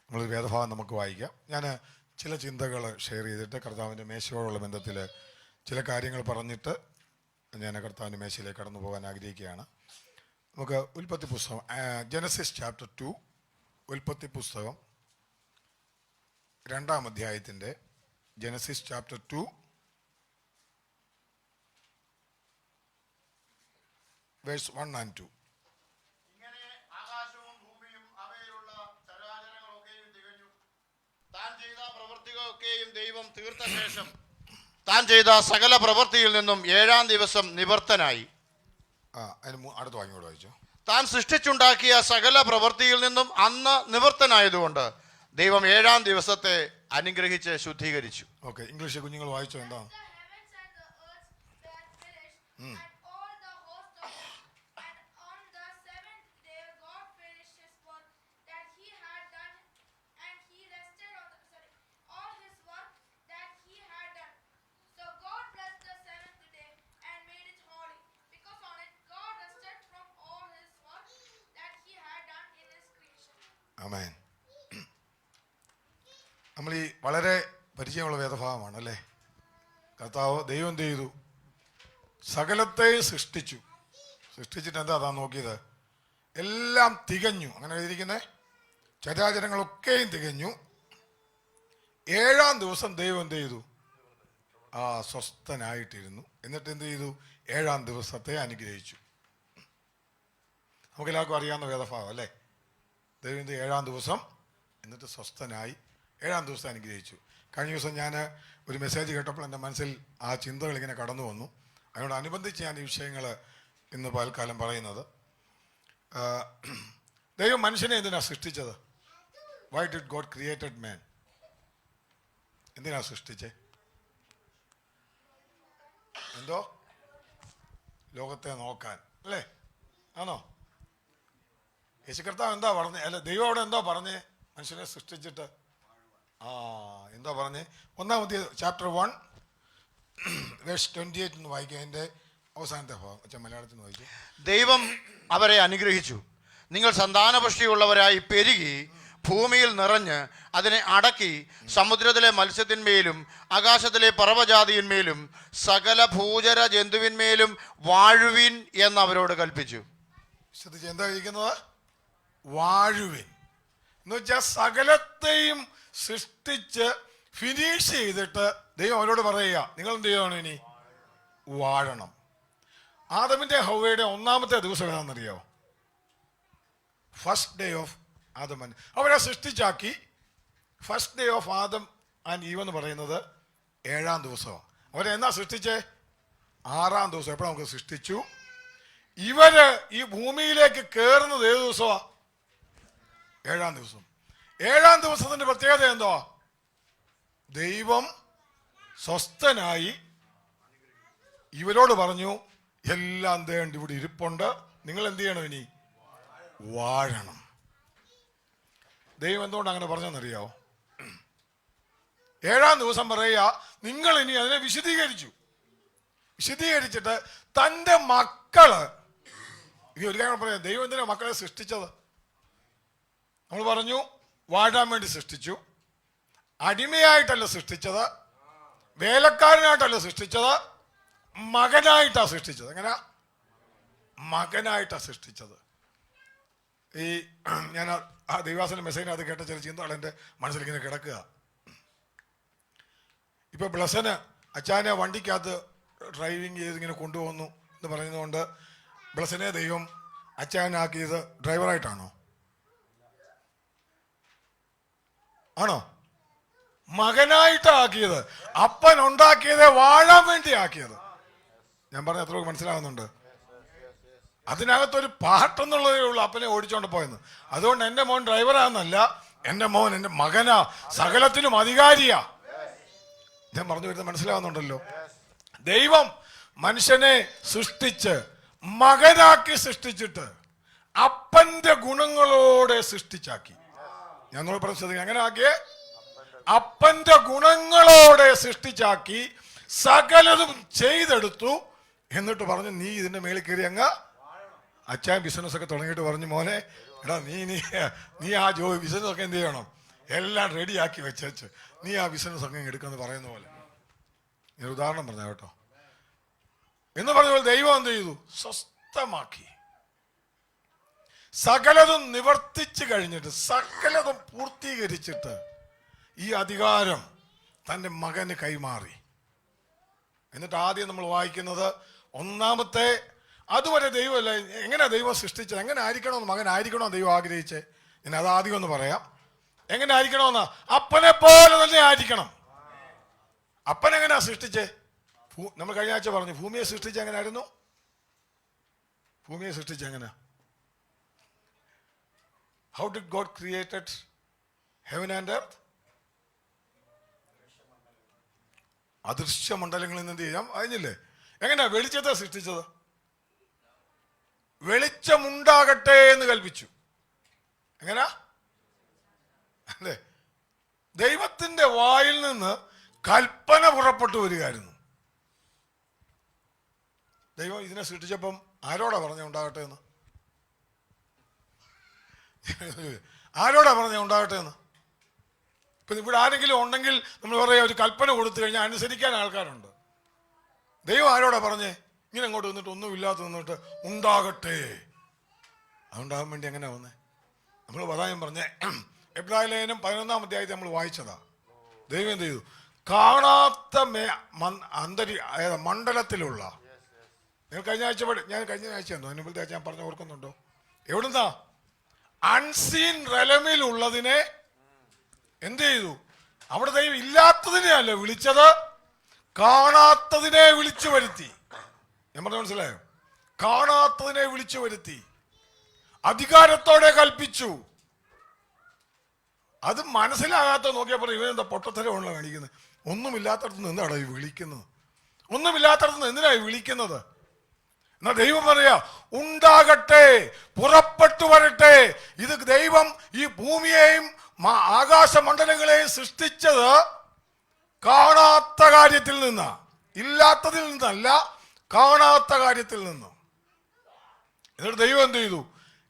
നമ്മളൊരു വേദഭാഗം നമുക്ക് വായിക്കാം. ഞാൻ ചില ചിന്തകൾ ഷെയർ ചെയ്തിട്ട് കർത്താവിൻ്റെ മേശയോടുള്ള ബന്ധത്തിൽ ചില കാര്യങ്ങൾ പറഞ്ഞിട്ട് ഞാൻ കർത്താവിൻ്റെ മേശയിലേക്ക് കടന്നു പോകാൻ ആഗ്രഹിക്കുകയാണ്. നമുക്ക് ഉൽപ്പത്തി പുസ്തകം, ജനസിസ് ചാപ്റ്റർ 2, ഉൽപ്പത്തി പുസ്തകം 2-ാം അധ്യായത്തിൻ്റെ ജനസിസ് ചാപ്റ്റർ 2 വേഴ്സ് 1 and 2. ഇങ്ങനെ ആകാശവും ഭൂമിയും അവയിലുള്ള ചരാചരങ്ങളൊക്കെയും തികഞ്ഞു. താൻ ചെയ്ത പ്രവൃത്തികളൊക്കെയും ദൈവം തീർത്ത ശേഷം താൻ ചെയ്ത സകല പ്രവൃത്തിയിൽ നിന്നും 7-ാം ദിവസം നിവർത്തനായി. അടുത്ത വാങ്ങിയോട് വായിച്ചോ. താൻ സൃഷ്ടിച്ചുണ്ടാക്കിയ സകല പ്രവൃത്തിയിൽ നിന്നും അന്ന് നിവർത്തനായതുകൊണ്ട് ദൈവം 7-ാം ദിവസത്തെ അനുഗ്രഹിച്ച് ശുദ്ധീകരിച്ചു. ഓക്കെ, ഇംഗ്ലീഷ് കുഞ്ഞുങ്ങൾ വായിച്ചോ. എന്താ? ആമേൻ. നമ്മൾ ഈ വളരെ പരിചയമുള്ള വേദഭാഗമാണ് അല്ലേ. കർത്താവ് ദൈവം എന്ത് ചെയ്തു? സകലത്തെയും സൃഷ്ടിച്ചിട്ട് എന്താ അതാ നോക്കിയത്? എല്ലാം തികഞ്ഞു. അങ്ങനെ എഴുതിയിരിക്കുന്നത് ചരാചരങ്ങളൊക്കെയും തികഞ്ഞു. 7-ാം ദിവസം ദൈവം എന്ത് ചെയ്തു? സ്വസ്ഥനായിട്ടിരുന്നു. എന്നിട്ട് എന്ത് ചെയ്തു? 7-ാം ദിവസത്തെ അനുഗ്രഹിച്ചു. നമുക്കെല്ലാവർക്കും അറിയാവുന്ന വേദഭാഗം അല്ലേ. ദൈവം 7-ാം ദിവസം എന്നിട്ട് സ്വസ്ഥനായി 7-ാം ദിവസം അനുഗ്രഹിച്ചു. കഴിഞ്ഞ ദിവസം ഞാൻ ഒരു മെസ്സേജ് കേട്ടപ്പോൾ എൻ്റെ മനസ്സിൽ ആ ചിന്തകൾ ഇങ്ങനെ കടന്നു വന്നു. അതിനോടനുബന്ധിച്ച് ഞാൻ ഈ വിഷയങ്ങൾ ഇന്ന് പകൽക്കാലം പറയുന്നത്. ദൈവം മനുഷ്യനെ എന്തിനാണ് സൃഷ്ടിച്ചത്? വൈ ഡിഡ് ഗോഡ് ക്രിയേറ്റഡ് മാൻ? എന്തിനാ സൃഷ്ടിച്ചേ? എന്തോ? ലോകത്തെ നോക്കാൻ അല്ലേ? ആണോ? യേശു കർത്താവ് എന്താ പറഞ്ഞേ? അല്ല, ദൈവം അവിടെ എന്താ പറഞ്ഞേ? മനുഷ്യനെ സൃഷ്ടിച്ചിട്ട് എന്താ പറഞ്ഞേ? 1-ാമത്തെ ചാപ്റ്റർ 1 വേഴ്സ് 28 എന്ന് വായിക്കുക. എൻ്റെ അവസാനത്തെ ഭാഗം അച്ഛൻ മലയാളത്തിൽ നിന്ന് വായിച്ചു. ദൈവം അവരെ അനുഗ്രഹിച്ചു. നിങ്ങൾ സന്താനപുഷ്ടിയുള്ളവരായി പെരുകി ഭൂമിയിൽ നിറഞ്ഞ് അതിനെ അടക്കി സമുദ്രത്തിലെ മത്സ്യത്തിന്മേലും ആകാശത്തിലെ പറവജാതിന്മേലും സകല ഭൂചര ജന്തുവിന്മേലും വാഴുവിൻ എന്ന് അവരോട് കൽപ്പിച്ചു. ശ്രദ്ധിച്ച് എന്താ ഇരിക്കുന്നത്? വാഴുവിൻ എന്ന് വെച്ചാൽ സകലത്തെയും സൃഷ്ടിച്ച് ഫിനിഷ് ചെയ്തിട്ട് ദൈവം അവരോട് പറയുക, നിങ്ങൾ എന്ത് ചെയ്യണം? ഇനി വാഴണം. ആദമിന്റെ ഹവ്വയുടെ 1-ാമത്തെ ദിവസം ഏതാണെന്നറിയോ? First day of Adam. അവരെ സൃഷ്ടിച്ചാക്കി. First day of Adam and Eve എന്ന് പറയുന്നത് 7-ാം ദിവസമാണ്. അവരെ എന്നാ സൃഷ്ടിച്ചേ? 6-ാം ദിവസം. എപ്പോഴും നമുക്ക് സൃഷ്ടിച്ചു. ഇവര് ഈ ഭൂമിയിലേക്ക് കയറുന്നത് ഏത് ദിവസമാണ്? 7-ാം ദിവസം. 7-ാം ദിവസത്തിന്റെ പ്രത്യേകത എന്തോ? ദൈവം സ്വസ്ഥനായി ഇവരോട് പറഞ്ഞു, എല്ലാം തേണ്ടി ഇവിടെ ഇരിപ്പുണ്ട്, നിങ്ങൾ എന്ത് ചെയ്യണം? ഇനി വാഴണം. ദൈവം എന്തുകൊണ്ട് അങ്ങനെ പറഞ്ഞെന്നറിയാവോ? 7-ാം ദിവസം പറയുക, നിങ്ങൾ ഇനി അതിനെ വിശദീകരിച്ചിട്ട് തൻ്റെ മക്കള്, ഇനി ഒരു കാര്യം പറയാം, ദൈവം എന്തിനാ മക്കളെ സൃഷ്ടിച്ചത്? നമ്മൾ പറഞ്ഞു വാഴാൻ വേണ്ടി സൃഷ്ടിച്ചു. അടിമയായിട്ടല്ല സൃഷ്ടിച്ചത്, വേലക്കാരനായിട്ടല്ല സൃഷ്ടിച്ചത്, മകനായിട്ടാണ് സൃഷ്ടിച്ചത്. എങ്ങനെ? മകനായിട്ടാണ് സൃഷ്ടിച്ചത്. ഈ ഞാൻ ആ ദൈവാസന മെസ്സേജിനകത്ത് കേട്ട ചില ചിന്തകൾ എൻ്റെ മനസ്സിലിങ്ങനെ കിടക്കുക. ഇപ്പൊ ബ്ലസന് അച്ചാനെ വണ്ടിക്കകത്ത് ഡ്രൈവിങ് ചെയ്ത് ഇങ്ങനെ കൊണ്ടുപോകുന്നു എന്ന് പറയുന്നതുകൊണ്ട് ബ്ലസനെ ദൈവം അച്ചാനാക്കിയത് ഡ്രൈവറായിട്ടാണോ? ആണോ? മകനായിട്ടാക്കിയത്. അപ്പൻ ഉണ്ടാക്കിയത് വാഴാൻ വേണ്ടി ആക്കിയത്. ഞാൻ പറഞ്ഞ എത്ര മനസ്സിലാകുന്നുണ്ട്? അതിനകത്തൊരു പാട്ടെന്നുള്ളതേ ഉള്ളൂ അപ്പനെ ഓടിച്ചോണ്ട് പോയെന്ന്. അതുകൊണ്ട് എൻ്റെ മോൻ ഡ്രൈവറാന്നല്ല, എൻ്റെ മോൻ എൻ്റെ മകനാ, സകലത്തിനും അധികാരിയാ. ഞാൻ പറഞ്ഞു വരുന്നത് മനസ്സിലാവുന്നുണ്ടല്ലോ. ദൈവം മനുഷ്യനെ സൃഷ്ടിച്ച് മകനാക്കി സൃഷ്ടിച്ചിട്ട് അപ്പന്റെ ഗുണങ്ങളോടെ സൃഷ്ടിച്ചാക്കി. ഞാൻ പറഞ്ഞത് എങ്ങനെ ആക്കിയേ? അപ്പന്റെ ഗുണങ്ങളോടെ സൃഷ്ടിച്ചാക്കി സകലതും ചെയ്തെടുത്തു. എന്നിട്ട് പറഞ്ഞു, നീ ഇതിന്റെ മേളിൽ കയറി അങ്ങ് അച്ഛൻ ബിസിനസ് ഒക്കെ തുടങ്ങിയിട്ട് പറഞ്ഞു, മോനെ എടാ നീ ആ ബിസിനസ് ഒക്കെ എന്ത് ചെയ്യണം? എല്ലാം റെഡിയാക്കി വെച്ചു, നീ ആ ബിസിനസ് അങ്ങ് എടുക്കുമെന്ന് പറയുന്ന പോലെ. ഞാൻ ഉദാഹരണം പറഞ്ഞ കേട്ടോ. എന്ന് പറഞ്ഞ പോലെ ദൈവം എന്ത് ചെയ്തു? സ്വസ്ഥമാക്കി. സകലതും നിവർത്തിച്ചു കഴിഞ്ഞിട്ട്, സകലതും പൂർത്തീകരിച്ചിട്ട് ഈ അധികാരം തൻ്റെ മകന് കൈമാറി. എന്നിട്ട് ആദ്യം നമ്മൾ വായിക്കുന്നത് ഒന്നാമത്തെ, അതുവരെ ദൈവമല്ല, എങ്ങനെ ദൈവം സൃഷ്ടിച്ചത്, എങ്ങനെ ആയിരിക്കണമെന്ന് മകൻ ആയിരിക്കണമെന്ന് ദൈവം ആഗ്രഹിച്ചേ. ഞാൻ അത് ആദ്യം ഒന്ന് പറയാം. എങ്ങനെ ആയിരിക്കണമെന്ന്? അപ്പനെ പോലെ തന്നെ ആയിരിക്കണം. അപ്പൻ എങ്ങനെയാ സൃഷ്ടിച്ചേ? നമ്മൾ കഴിഞ്ഞ ആഴ്ച പറഞ്ഞു, ഭൂമിയെ സൃഷ്ടിച്ച എങ്ങനെയായിരുന്നു? ഭൂമിയെ സൃഷ്ടിച്ച എങ്ങനെയാ? How did God created heaven and earth? അദൃശ്യ മണ്ഡലങ്ങളിൽ നിന്ന് എന്ത് ചെയ്യാം കഴിഞ്ഞില്ലേ? എങ്ങനെയാ വെളിച്ചത്തെ സൃഷ്ടിച്ചത്? വെളിച്ചമുണ്ടാകട്ടെ എന്ന് കൽപ്പിച്ചു. എങ്ങനാ? അല്ലേ? ദൈവത്തിന്റെ വായിൽ നിന്ന് കൽപ്പന പുറപ്പെട്ടു വരികയായിരുന്നു. ദൈവം ഇതിനെ സൃഷ്ടിച്ചപ്പം ആരോടാ പറഞ്ഞ ഉണ്ടാകട്ടെ എന്ന്? ആരോടാ പറഞ്ഞ ഉണ്ടാകട്ടെ എന്ന്? ഇപ്പൊ ഇവിടെ ആരെങ്കിലും ഉണ്ടെങ്കിൽ നമ്മൾ പറയാ, ഒരു കൽപ്പന കൊടുത്തു കഴിഞ്ഞാൽ അനുസരിക്കാൻ ആൾക്കാരുണ്ട്. ദൈവം ആരോടാ പറഞ്ഞേ? ഇങ്ങനെ അങ്ങോട്ട് നിന്നിട്ട് ഒന്നുമില്ലാത്ത നിന്നിട്ട് ഉണ്ടാകട്ടെ. അതുണ്ടാകാൻ വേണ്ടി എങ്ങനെയാ വന്നേ? നമ്മൾ പറയാൻ പറഞ്ഞേ, എബ്രായ ലേഖനം 11-ാം അധ്യായത്തിൽ നമ്മൾ വായിച്ചതാ. ദൈവം എന്ത് ചെയ്തു? കാണാത്ത മണ്ഡലത്തിലുള്ള, ഞാൻ കഴിഞ്ഞ ആഴ്ച എന്തോ അതിന് മുമ്പത്തെ ആഴ്ച ഞാൻ പറഞ്ഞ ഓർക്കുന്നുണ്ടോ? എവിടുന്നാ? അൺസീൻ റെലമിലുള്ളതിനെ എന്ത് ചെയ്തു? അവിടെ ദൈവം ഇല്ലാത്തതിനെ അല്ല വിളിച്ചത്, കാണാത്തതിനെ വിളിച്ചു വരുത്തി. ഞാൻ പറഞ്ഞ മനസ്സിലായോ? കാണാത്തതിനെ വിളിച്ചു വരുത്തി, അധികാരത്തോടെ കൽപ്പിച്ചു. അത് മനസ്സിലാകാത്ത നോക്കിയപ്പോൾ ഇവനെന്താ പൊട്ടത്തരമുള്ള കാണിക്കുന്നത്? ഒന്നുമില്ലാത്തടത്തുനിന്ന് എന്താണ് ഈ വിളിക്കുന്നത്? ഒന്നുമില്ലാത്തടത്തുനിന്ന് എന്തിനായി വിളിക്കുന്നത്? എന്നാ ദൈവം പറയാ, ഉണ്ടാകട്ടെ, പുറപ്പെട്ടു വരട്ടെ. ഇത് ദൈവം ഈ ഭൂമിയെയും ആകാശമണ്ഡലങ്ങളെയും സൃഷ്ടിച്ചത് കാണാത്ത കാര്യത്തിൽ നിന്ന്, ഇല്ലാത്തതിൽ നിന്നല്ല, കാണാത്ത കാര്യത്തിൽ നിന്ന്. എന്നിട്ട് ദൈവം എന്ത് ചെയ്തു?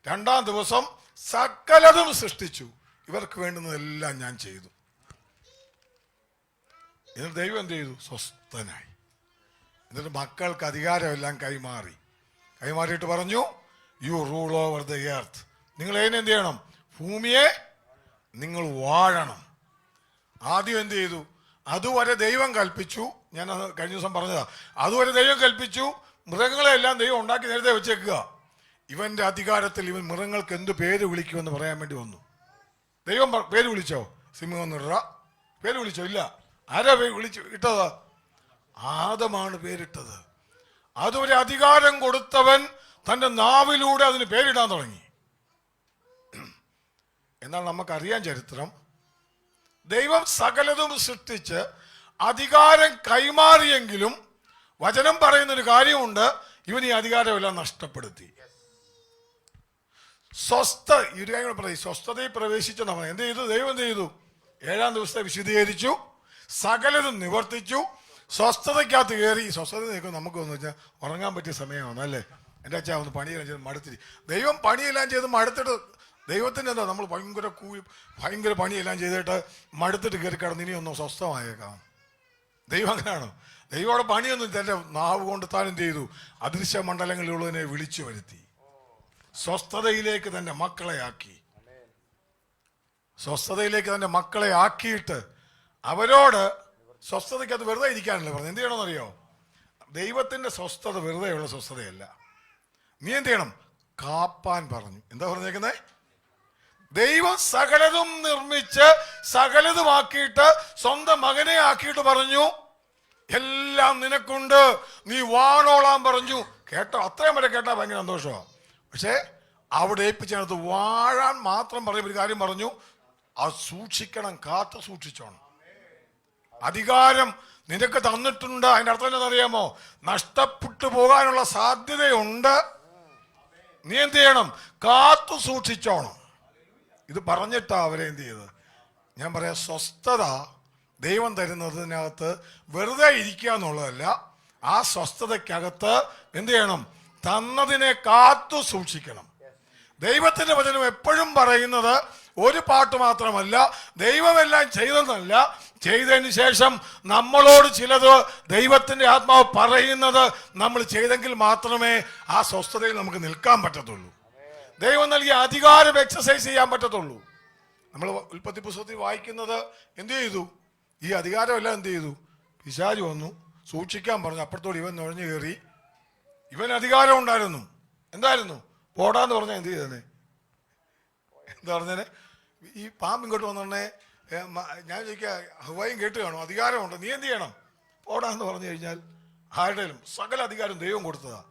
2-ാം ദിവസം സകലതും സൃഷ്ടിച്ചു. ഇവർക്ക് വേണ്ടുന്നതെല്ലാം ഞാൻ ചെയ്തു. എന്നിട്ട് ദൈവം എന്ത് ചെയ്തു? സ്വസ്ഥനായി. എന്നിട്ട് മക്കൾക്ക് അധികാരമെല്ലാം കൈമാറിയിട്ട് പറഞ്ഞു, you rule over the earth. നിങ്ങൾ എന്ത് ചെയ്യണം? ഭൂമിയെ നിങ്ങൾ വാഴണം. ആദ്യം എന്ത് ചെയ്തു? അതുവരെ ദൈവം കൽപ്പിച്ചു. ഞാൻ കഴിഞ്ഞ ദിവസം പറഞ്ഞതാ. അതുവരെ ദൈവം കൽപ്പിച്ചു. മൃഗങ്ങളെല്ലാം ദൈവം ഉണ്ടാക്കി നേരത്തെ വെച്ചേക്കുക. ഇവന്റെ അധികാരത്തിൽ ഇവൻ മൃഗങ്ങൾക്ക് എന്ത് പേര് വിളിക്കുമെന്ന് പറയാൻ വേണ്ടി വന്നു. ദൈവം പേര് വിളിച്ചോ? സിംഹം നിറ പേര് വിളിച്ചോ? ഇല്ല. ആരാ വിളിച്ചു ഇട്ടത്? ആദമാണ് പേരിട്ടത്. അതുവരെ അധികാരം കൊടുത്തവൻ തന്റെ നാവിലൂടെ അതിന് പേരിടാൻ തുടങ്ങി. എന്നാൽ നമുക്കറിയാൻ ചരിത്രം, ദൈവം സകലതും സൃഷ്ടിച്ച് അധികാരം കൈമാറിയെങ്കിലും വചനം പറയുന്നൊരു കാര്യമുണ്ട്, ഇവൻ ഈ അധികാരമെല്ലാം നഷ്ടപ്പെടുത്തി. സ്വസ്ഥതയിൽ പ്രവേശിച്ചു. നമ്മൾ എന്ത് ചെയ്തു? ദൈവം എന്ത് ചെയ്തു? 7-ാം ദിവസത്തെ വിശുദ്ധീകരിച്ചു, സകലതും നിവർത്തിച്ചു, സ്വസ്ഥതയ്ക്കകത്ത് കയറി. സ്വസ്ഥത നിൽക്കും നമുക്കൊന്ന് വെച്ചാൽ ഉറങ്ങാൻ പറ്റിയ സമയമാണ് അല്ലേ? എൻ്റെ അച്ഛാ ഒന്ന് പണിയെല്ലാം ചെയ്ത് മടുത്തിരി. ദൈവം പണിയെല്ലാം ചെയ്ത് മടുത്തിട്ട്, ദൈവത്തിൻ്റെ എന്താ, നമ്മൾ ഭയങ്കര പണിയെല്ലാം ചെയ്തിട്ട് മടുത്തിട്ട് കയറി കിടന്ന് ഇനി ഒന്ന് സ്വസ്ഥമായേക്കാം. ദൈവം അങ്ങനെയാണോ? ദൈവം അവിടെ പണിയൊന്നും തൻ്റെ നാവ് കൊണ്ട് താൻ എന്ത് ചെയ്തു? അദൃശ്യ മണ്ഡലങ്ങളിലുള്ളതിനെ വിളിച്ചു വരുത്തി സ്വസ്ഥതയിലേക്ക് തൻ്റെ മക്കളെ ആക്കി. സ്വസ്ഥതയിലേക്ക് തൻ്റെ മക്കളെ ആക്കിയിട്ട് അവരോട് സ്വസ്ഥതയ്ക്ക് അത് വെറുതെ ഇരിക്കാനല്ലേ പറഞ്ഞു. എന്ത് ചെയ്യണമെന്നറിയോ? ദൈവത്തിന്റെ സ്വസ്ഥത വെറുതെയുള്ള സ്വസ്ഥതയല്ല. നീ എന്ത് ചെയ്യണം? കാപ്പാൻ പറഞ്ഞു. എന്താ പറഞ്ഞേക്കുന്നേ? ദൈവം സകലതും നിർമ്മിച്ച് സകലതുമാക്കിയിട്ട് സ്വന്തം മകനെ ആക്കിയിട്ട് പറഞ്ഞു, എല്ലാം നിനക്കുണ്ട്, നീ വാണോളാൻ പറഞ്ഞു. കേട്ടോ? അത്രയും വരെ കേട്ടാ ഭയങ്കര സന്തോഷമാണ്. പക്ഷെ അവിടെ ഏൽപ്പിച്ചതിനകത്ത് വാഴാൻ മാത്രം പറയുമ്പോൾ ഒരു കാര്യം പറഞ്ഞു, അത് സൂക്ഷിക്കണം, കാത്തു സൂക്ഷിച്ചോണം. അധികാരം നിനക്ക് തന്നിട്ടുണ്ട്. അതിന്റെ അർത്ഥം എന്താണെന്നറിയാമോ? നഷ്ടപ്പെട്ടു പോകാനുള്ള സാധ്യതയുണ്ട്. നീ എന്ത് ചെയ്യണം? കാത്തു സൂക്ഷിച്ചോണം. ഇത് പറഞ്ഞിട്ടാ അവരെ എന്ത് ചെയ്തത്? ഞാൻ പറയാം, സ്വസ്ഥത ദൈവം തരുന്നതിനകത്ത് വെറുതെ ഇരിക്കുക എന്നുള്ളതല്ല. ആ സ്വസ്ഥതയ്ക്കകത്ത് എന്ത് ചെയ്യണം? തന്നതിനെ കാത്തു സൂക്ഷിക്കണം. ദൈവത്തിന്റെ വചനം എപ്പോഴും പറയുന്നത് ഒരു പാട്ട് മാത്രമല്ല, ദൈവമെല്ലാം ചെയ്തെന്നല്ല, ചെയ്തതിന് ശേഷം നമ്മളോട് ചിലത് ദൈവത്തിൻ്റെ ആത്മാവ് പറയുന്നത് നമ്മൾ ചെയ്തെങ്കിൽ മാത്രമേ ആ സ്വസ്ഥതയിൽ നമുക്ക് നിൽക്കാൻ പറ്റത്തുള്ളൂ. ദൈവം നൽകിയ അധികാരം എക്സസൈസ് ചെയ്യാൻ പറ്റത്തുള്ളൂ. നമ്മൾ ഉൽപ്പത്തി പുസ്തകത്തിൽ വായിക്കുന്നത് എന്ത് ചെയ്തു? ഈ അധികാരമെല്ലാം എന്ത് ചെയ്തു? പിശാച് വന്നു, സൂക്ഷിക്കാൻ പറഞ്ഞു. അപ്പുറത്തോട് ഇവൻ നുഴഞ്ഞു കയറി. ഇവൻ അധികാരം ഉണ്ടായിരുന്നു. എന്തായിരുന്നു? പോടാന്ന് പറഞ്ഞാൽ എന്ത് ചെയ്തേ? എന്താ പറഞ്ഞേ? ഈ പാമ്പ് ഇങ്ങോട്ട് വന്നോണ്ടേ ഞാൻ ചോദിക്കുക, ഹവായും കേട്ട് കാണും, അധികാരമുണ്ട്, നീ എന്ത് ചെയ്യണം? പോടാന്ന് പറഞ്ഞു കഴിഞ്ഞാൽ ആരുടെയും സകല അധികാരം ദൈവം കൊടുത്തതാ.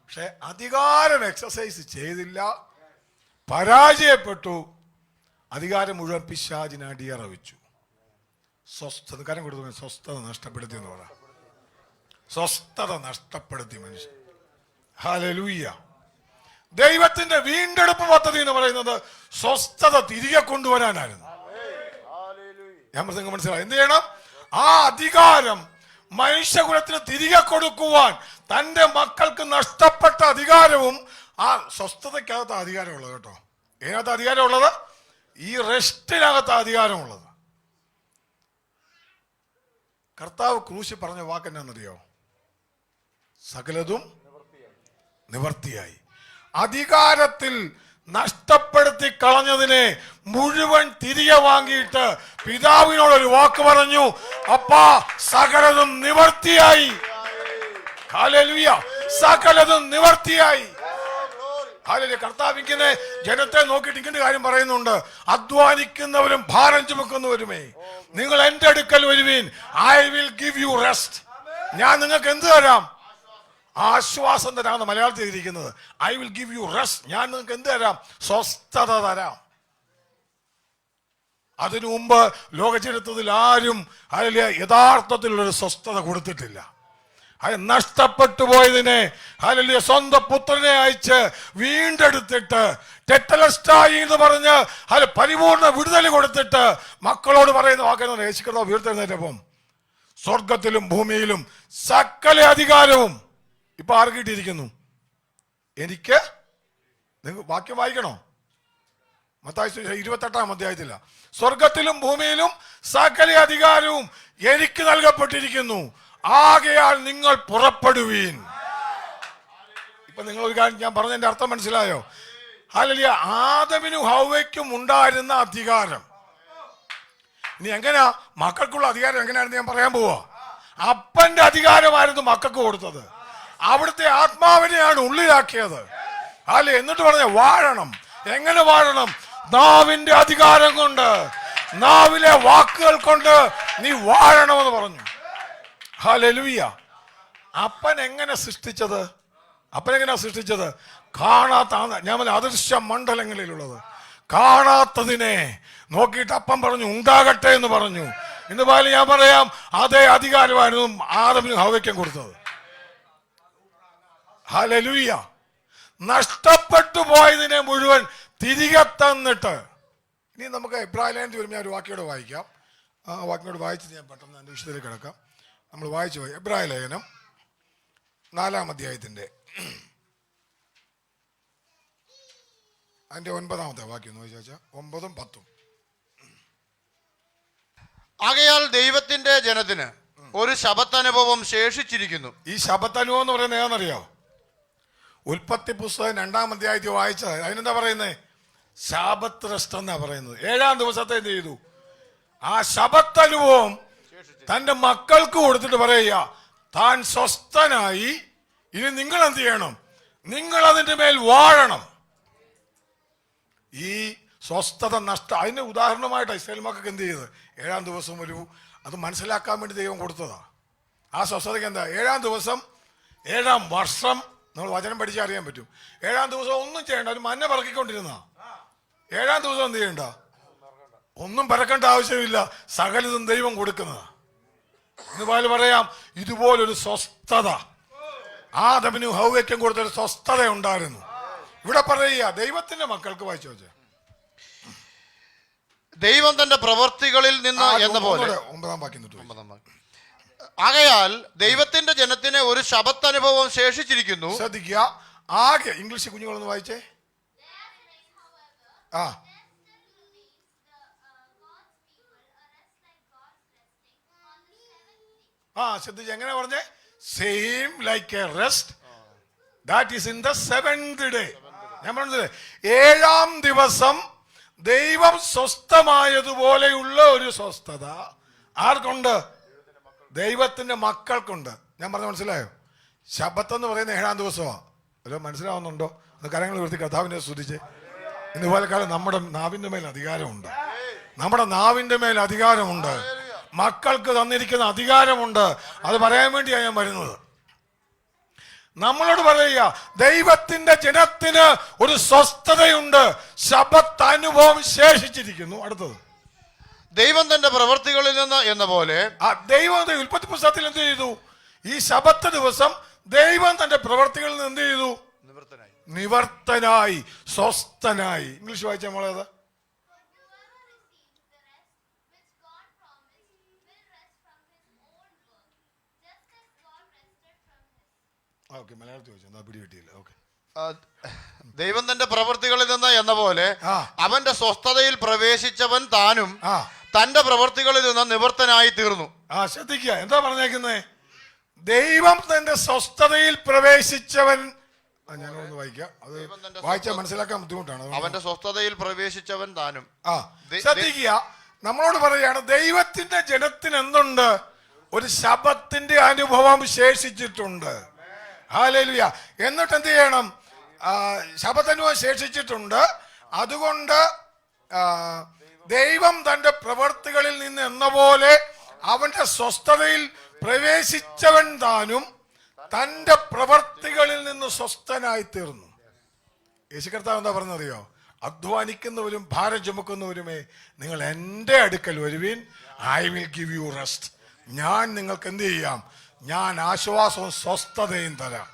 പക്ഷെ അധികാരം എക്സസൈസ് ചെയ്തില്ല, പരാജയപ്പെട്ടു. അധികാരം മുഴുവൻ പിശാചിന് അടിയറ വെച്ചു. സ്വസ്ഥത കാര്യം കൊടുത്തു, സ്വസ്ഥത നഷ്ടപ്പെടുത്തി എന്ന് പറ. സ്വസ്ഥത നഷ്ടപ്പെടുത്തി മനുഷ്യൻ. ഹല്ലേലൂയ. ദൈവത്തിന്റെ വീണ്ടെടുപ്പ് പദ്ധതി എന്ന് പറയുന്നത് സ്വസ്ഥത തിരികെ കൊണ്ടുവരാനായിരുന്നു. ഞാൻ നിങ്ങൾക്ക് മനസ്സിലായി. എന്ത് ചെയ്യണം? ആ അധികാരം മനുഷ്യകുലത്തിന് തിരികെ കൊടുക്കുവാൻ, തൻ്റെ മക്കൾക്ക് നഷ്ടപ്പെട്ട അധികാരവും ആ സ്വസ്ഥതയ്ക്കകത്ത് അധികാരമുള്ളത് കേട്ടോ. ഇതിനകത്ത് അധികാരമുള്ളത്, ഈ റെസ്റ്റിനകത്ത് അധികാരമുള്ളത്. കർത്താവ് ക്രൂശിൽ പറഞ്ഞ വാക്ക് എന്നാണെന്നറിയോ? സകലതും നിവർത്തിയായി. അധികാരത്തിൽ നഷ്ടപ്പെടുത്തി കളഞ്ഞതിനെ മുഴുവൻ തിരികെ വാങ്ങിയിട്ട് പിതാവിനോടൊരു വാക്ക് പറഞ്ഞു, അപ്പാ സകലതും നിവർത്തിയായി. ഹല്ലേലൂയ. സകലതും നിവർത്തിയായി. ഹല്ലേലൂയ. കർത്താവ് ഇങ്ങനെ ജനത്തെ നോക്കിയിട്ട് ഇങ്ങനെ കാര്യം പറയുന്നുണ്ട്, അധ്വാനിക്കുന്നവരും ഭാരം ചുമക്കുന്നവരുമേ, നിങ്ങൾ എന്റെ അടുക്കൽ വരുവീൻ, I will give you rest. ഞാൻ നിങ്ങൾക്ക് എന്ത് തരാം? ആശ്വാസം തരാമെന്ന് മലയാളത്തിൽ ഇരിക്കുന്നത്. I will give you rest. ഞാൻ നിങ്ങൾക്ക് എന്ത് തരാം? സ്വസ്ഥത തരാം. അതിനു മുമ്പ് ലോക ചരിത്രത്തിൽ ആരും അതിൽ യഥാർത്ഥത്തിലുള്ളൊരു സ്വസ്ഥത കൊടുത്തിട്ടില്ല. അത് നഷ്ടപ്പെട്ടു പോയതിനെ ഹല്ലേലൂയ സ്വന്തം പുത്രനെ അയച്ച് വീണ്ടെടുത്തിട്ട് ടെറ്റലസ്റ്റായി എന്ന് പറഞ്ഞ് അത് പരിപൂർണ വിടുതൽ കൊടുത്തിട്ട് മക്കളോട് പറയുന്ന വാക്കെന്ന് യേശുക്രിസ്തു ഉയർത്തെഴുന്നേറ്റപ്പം സ്വർഗത്തിലും ഭൂമിയിലും സകല അധികാരവും ഇപ്പൊ ആർക്ക് കിട്ടിയിരിക്കുന്നു? എനിക്ക്. നിങ്ങൾ വാക്യം വായിക്കണോ? മത്തായി 28-ാം അധ്യായത്തില, സ്വർഗത്തിലും ഭൂമിയിലും സകല അധികാരവും എനിക്ക് നൽകപ്പെട്ടിരിക്കുന്നു, ആകയാൽ നിങ്ങൾ പുറപ്പെടുവീൻ. ഇപ്പൊ നിങ്ങൾ ഒരു കാര്യം ഞാൻ പറഞ്ഞതിന്റെ അർത്ഥം മനസ്സിലായോ? ഹല്ലേലൂയ. ആദമിനും ഹവ്വയ്ക്കും ഉണ്ടായിരുന്ന അധികാരം ഇനി എങ്ങനെയാ മക്കൾക്കുള്ള അധികാരം എങ്ങനെയാണെന്ന് ഞാൻ പറയാൻ പോവാ. അപ്പന്റെ അധികാരമായിരുന്നു മക്കൾക്ക് കൊടുത്തത്. അവിടുത്തെ ആത്മാവിനെയാണ് ഉള്ളിലാക്കിയത്. അല്ലെ? എന്നിട്ട് പറഞ്ഞ വാഴണം. എങ്ങനെ വാഴണം? നാവിന്റെ അധികാരം കൊണ്ട്, നാവിലെ വാക്കുകൾ കൊണ്ട് നീ വാഴണമെന്ന് പറഞ്ഞു. ഹല്ലേലൂയ. അപ്പൻ എങ്ങനെ സൃഷ്ടിച്ചത്? കാണാത്ത, ഞാൻ പറഞ്ഞ അദൃശ്യ മണ്ഡലങ്ങളിലുള്ളത്, കാണാത്തതിനെ നോക്കിയിട്ട് അപ്പൻ പറഞ്ഞു ഉണ്ടാകട്ടെ എന്ന് പറഞ്ഞു. ഇന്ന് പോലെ ഞാൻ പറയാം, അതേ അധികാരമായിരുന്നു ആദമിനും ഹവ്വയ്ക്കും കൊടുത്തത്. ഹല്ലേലൂയ. നഷ്ടപ്പെട്ടു പോയതിനെ മുഴുവൻ തിരികെ തന്നിട്ട്. ഇനി നമുക്ക് എബ്രായ ലേഖനത്തിൽ വരുമ്പോൾ ഞാൻ ഒരു വാക്യോടെ വായിക്കാം. ആ വാക്കിനോട് വായിച്ചിട്ട് ഞാൻ പെട്ടെന്ന് എൻ്റെ വിഷയത്തിലേക്ക് കിടക്കാം. നമ്മൾ വായിച്ചു പോയി എബ്രായ ലേഖനം 4-ാം അധ്യായത്തിൻ്റെ അതിൻ്റെ 9-ാമത്തെ വാക്യം എന്ന് ചോദിച്ചാൽ 9ഉം 10ഉം. ആകയാൽ ദൈവത്തിന്റെ ജനത്തിന് ഒരു ശബത്തനുഭവം ശേഷിച്ചിരിക്കുന്നു. ഈ ശബത്തനുഭവം എന്ന് പറയുന്നത് ഏതാണെന്നറിയോ? ഉൽപ്പത്തി പുസ്തകം 2-ാം അധ്യായത്തിൽ വായിച്ചത്. അതിനെന്താ പറയുന്നത്? ശബത്ത് റെസ്റ്റ് എന്നാ പറയുന്നത്. 7-ാം ദിവസത്തെ എന്ത് ചെയ്തു? ആ ശബത്തനുഭവം തന്റെ മക്കൾക്ക് കൊടുത്തിട്ട് പറയുക, താൻ സ്വസ്ഥനായി. ഇനി നിങ്ങൾ എന്ത് ചെയ്യണം? നിങ്ങൾ അതിന്റെ മേൽ വാഴണം. ഈ സ്വസ്ഥത അതിന് ഉദാഹരണമായിട്ട് ഇസ്രായേൽ മക്കൾക്ക് എന്ത് ചെയ്ത്? 7-ാം ദിവസം ഒരു അത് മനസ്സിലാക്കാൻ വേണ്ടി ദൈവം കൊടുത്തതാ. ആ സ്വസ്ഥതയ്ക്ക് എന്താ? 7-ാം ദിവസം 7-ാം വർഷം നമ്മൾ വചനം പഠിച്ചാൽ അറിയാൻ പറ്റും. 7-ാം ദിവസം ഒന്നും ചെയ്യണ്ട, ഒരു മഞ്ഞ പറക്കിക്കൊണ്ടിരുന്ന. 7-ാം ദിവസം എന്ത് ചെയ്യണ്ട? ഒന്നും പറക്കേണ്ട ആവശ്യമില്ല, സകലതും ദൈവം കൊടുക്കുന്നതാ. ഇതുപോലെ പറയാം, ഇതുപോലൊരു സ്വസ്ഥത ആദമിനും ഹവ്വയ്ക്കും കൊടുത്തൊരു സ്വസ്ഥത ഉണ്ടായിരുന്നു. ഇവിടെ പറയുക ദൈവത്തിന്റെ മക്കൾക്ക് വായിച്ചു വെച്ച ദൈവം തന്റെ പ്രവർത്തികളിൽ നിന്ന് എന്ന പോലെ. 9-ാം വാക്യം. ആകയാൽ ദൈവത്തിന്റെ ജനത്തിന് ഒരു ശബത്തനുഭവം ശേഷിച്ചിരിക്കുന്നു. ശ്രദ്ധിക്കുക. ആകെ ഇംഗ്ലീഷ് കുഞ്ഞുങ്ങളൊന്ന് വായിച്ചേ. ആ ശ്രദ്ധിച്ച് എങ്ങനെ പറഞ്ഞേ? Same like A rest that is in the seventh day. ഞാൻ പറഞ്ഞത് 7-ാം ദിവസം ദൈവം സ്വസ്ഥമായതുപോലെയുള്ള ഒരു സ്വസ്ഥത ആർക്കുണ്ട്? ദൈവത്തിന്റെ മക്കൾക്കുണ്ട്. ഞാൻ പറഞ്ഞ മനസ്സിലായോ? ശബത്ത് എന്ന് പറയുന്ന 7-ാം ദിവസമാണ്. അല്ലോ മനസ്സിലാവുന്നുണ്ടോ? അത് കരങ്ങൾ ഉയർത്തി കർത്താവിനെ സ്തുതിച്ച്. ഇതുപോലെ കാലം നമ്മുടെ നാവിന്റെ മേൽ അധികാരമുണ്ട്. നമ്മുടെ നാവിന്റെ മേൽ അധികാരമുണ്ട്. മക്കൾക്ക് തന്നിരിക്കുന്ന അധികാരമുണ്ട്. അത് പറയാൻ വേണ്ടിയാണ് ഞാൻ വരുന്നത്. നമ്മളോട് പറയുക, ദൈവത്തിന്റെ ജനത്തിന് ഒരു സ്വസ്ഥതയുണ്ട്. ശബത്ത് അനുഭവം ശേഷിച്ചിരിക്കുന്നു. അടുത്തത്, ദൈവം തന്റെ പ്രവൃത്തികളിൽ നിന്ന് എന്ന പോലെ. ദൈവം ഉൽപ്പത്തി പുസ്തകത്തിൽ എന്ത് ചെയ്തു? ഈ ശബത്ത് ദിവസം ദൈവം തന്റെ പ്രവൃത്തികളിൽ നിന്ന് എന്ത് ചെയ്തു? നിവർത്തനായി, സ്വസ്ഥനായി. ഇംഗ്ലീഷ് വായിച്ച നമ്മളേത്? മലയാളത്തിൽ ചോദിച്ചു, പിടി കിട്ടിയില്ല. ഓക്കെ. ദൈവം തന്റെ പ്രവൃത്തികളിൽ നിന്ന് എന്ന പോലെ അവന്റെ സ്വസ്ഥതയിൽ പ്രവേശിച്ചവൻ താനും തന്റെ പ്രവൃത്തികളിൽ നിന്ന് നിവർത്തനായി തീർന്നു. ശ്രദ്ധിക്കുക, എന്താ പറഞ്ഞേക്കുന്നേ? ദൈവം തന്റെ സ്വസ്ഥതയിൽ പ്രവേശിച്ചവൻ. ഞാനൊന്ന് വായിക്കാം, അത് വായിച്ചാൽ മനസ്സിലാക്കാൻ ബുദ്ധിമുട്ടാണ്. അവന്റെ സ്വസ്ഥതയിൽ പ്രവേശിച്ചവൻ താനും. ശ്രദ്ധിക്കുക, നമ്മളോട് പറയാണ് ദൈവത്തിന്റെ ജനത്തിന് എന്തുണ്ട്? ഒരു ശബത്തിന്റെ അനുഭവം ശേഷിച്ചിട്ടുണ്ട്. ഹല്ലേലൂയ. എന്നിട്ട് എന്ത് ചെയ്യണം? ശബത്ത് അനുഭവം ശേഷിച്ചിട്ടുണ്ട്. അതുകൊണ്ട് ദൈവം തന്റെ പ്രവൃത്തികളിൽ നിന്ന് എന്ന പോലെ അവന്റെ സ്വസ്ഥതയിൽ പ്രവേശിച്ചവൻ താനും തന്റെ പ്രവൃത്തികളിൽ നിന്ന് സ്വസ്ഥനായി തീർന്നു. യേശു കർത്താവ് എന്താ പറഞ്ഞറിയോ? അധ്വാനിക്കുന്നവരും ഭാരം ചുമക്കുന്നവരുമേ, നിങ്ങൾ എൻ്റെ അടുക്കൽ വരുവിൻ, I will give you rest. ഞാൻ നിങ്ങൾക്ക് എന്ത് ചെയ്യാം? ഞാൻ ആശ്വാസവും സ്വസ്ഥതയും തരാം.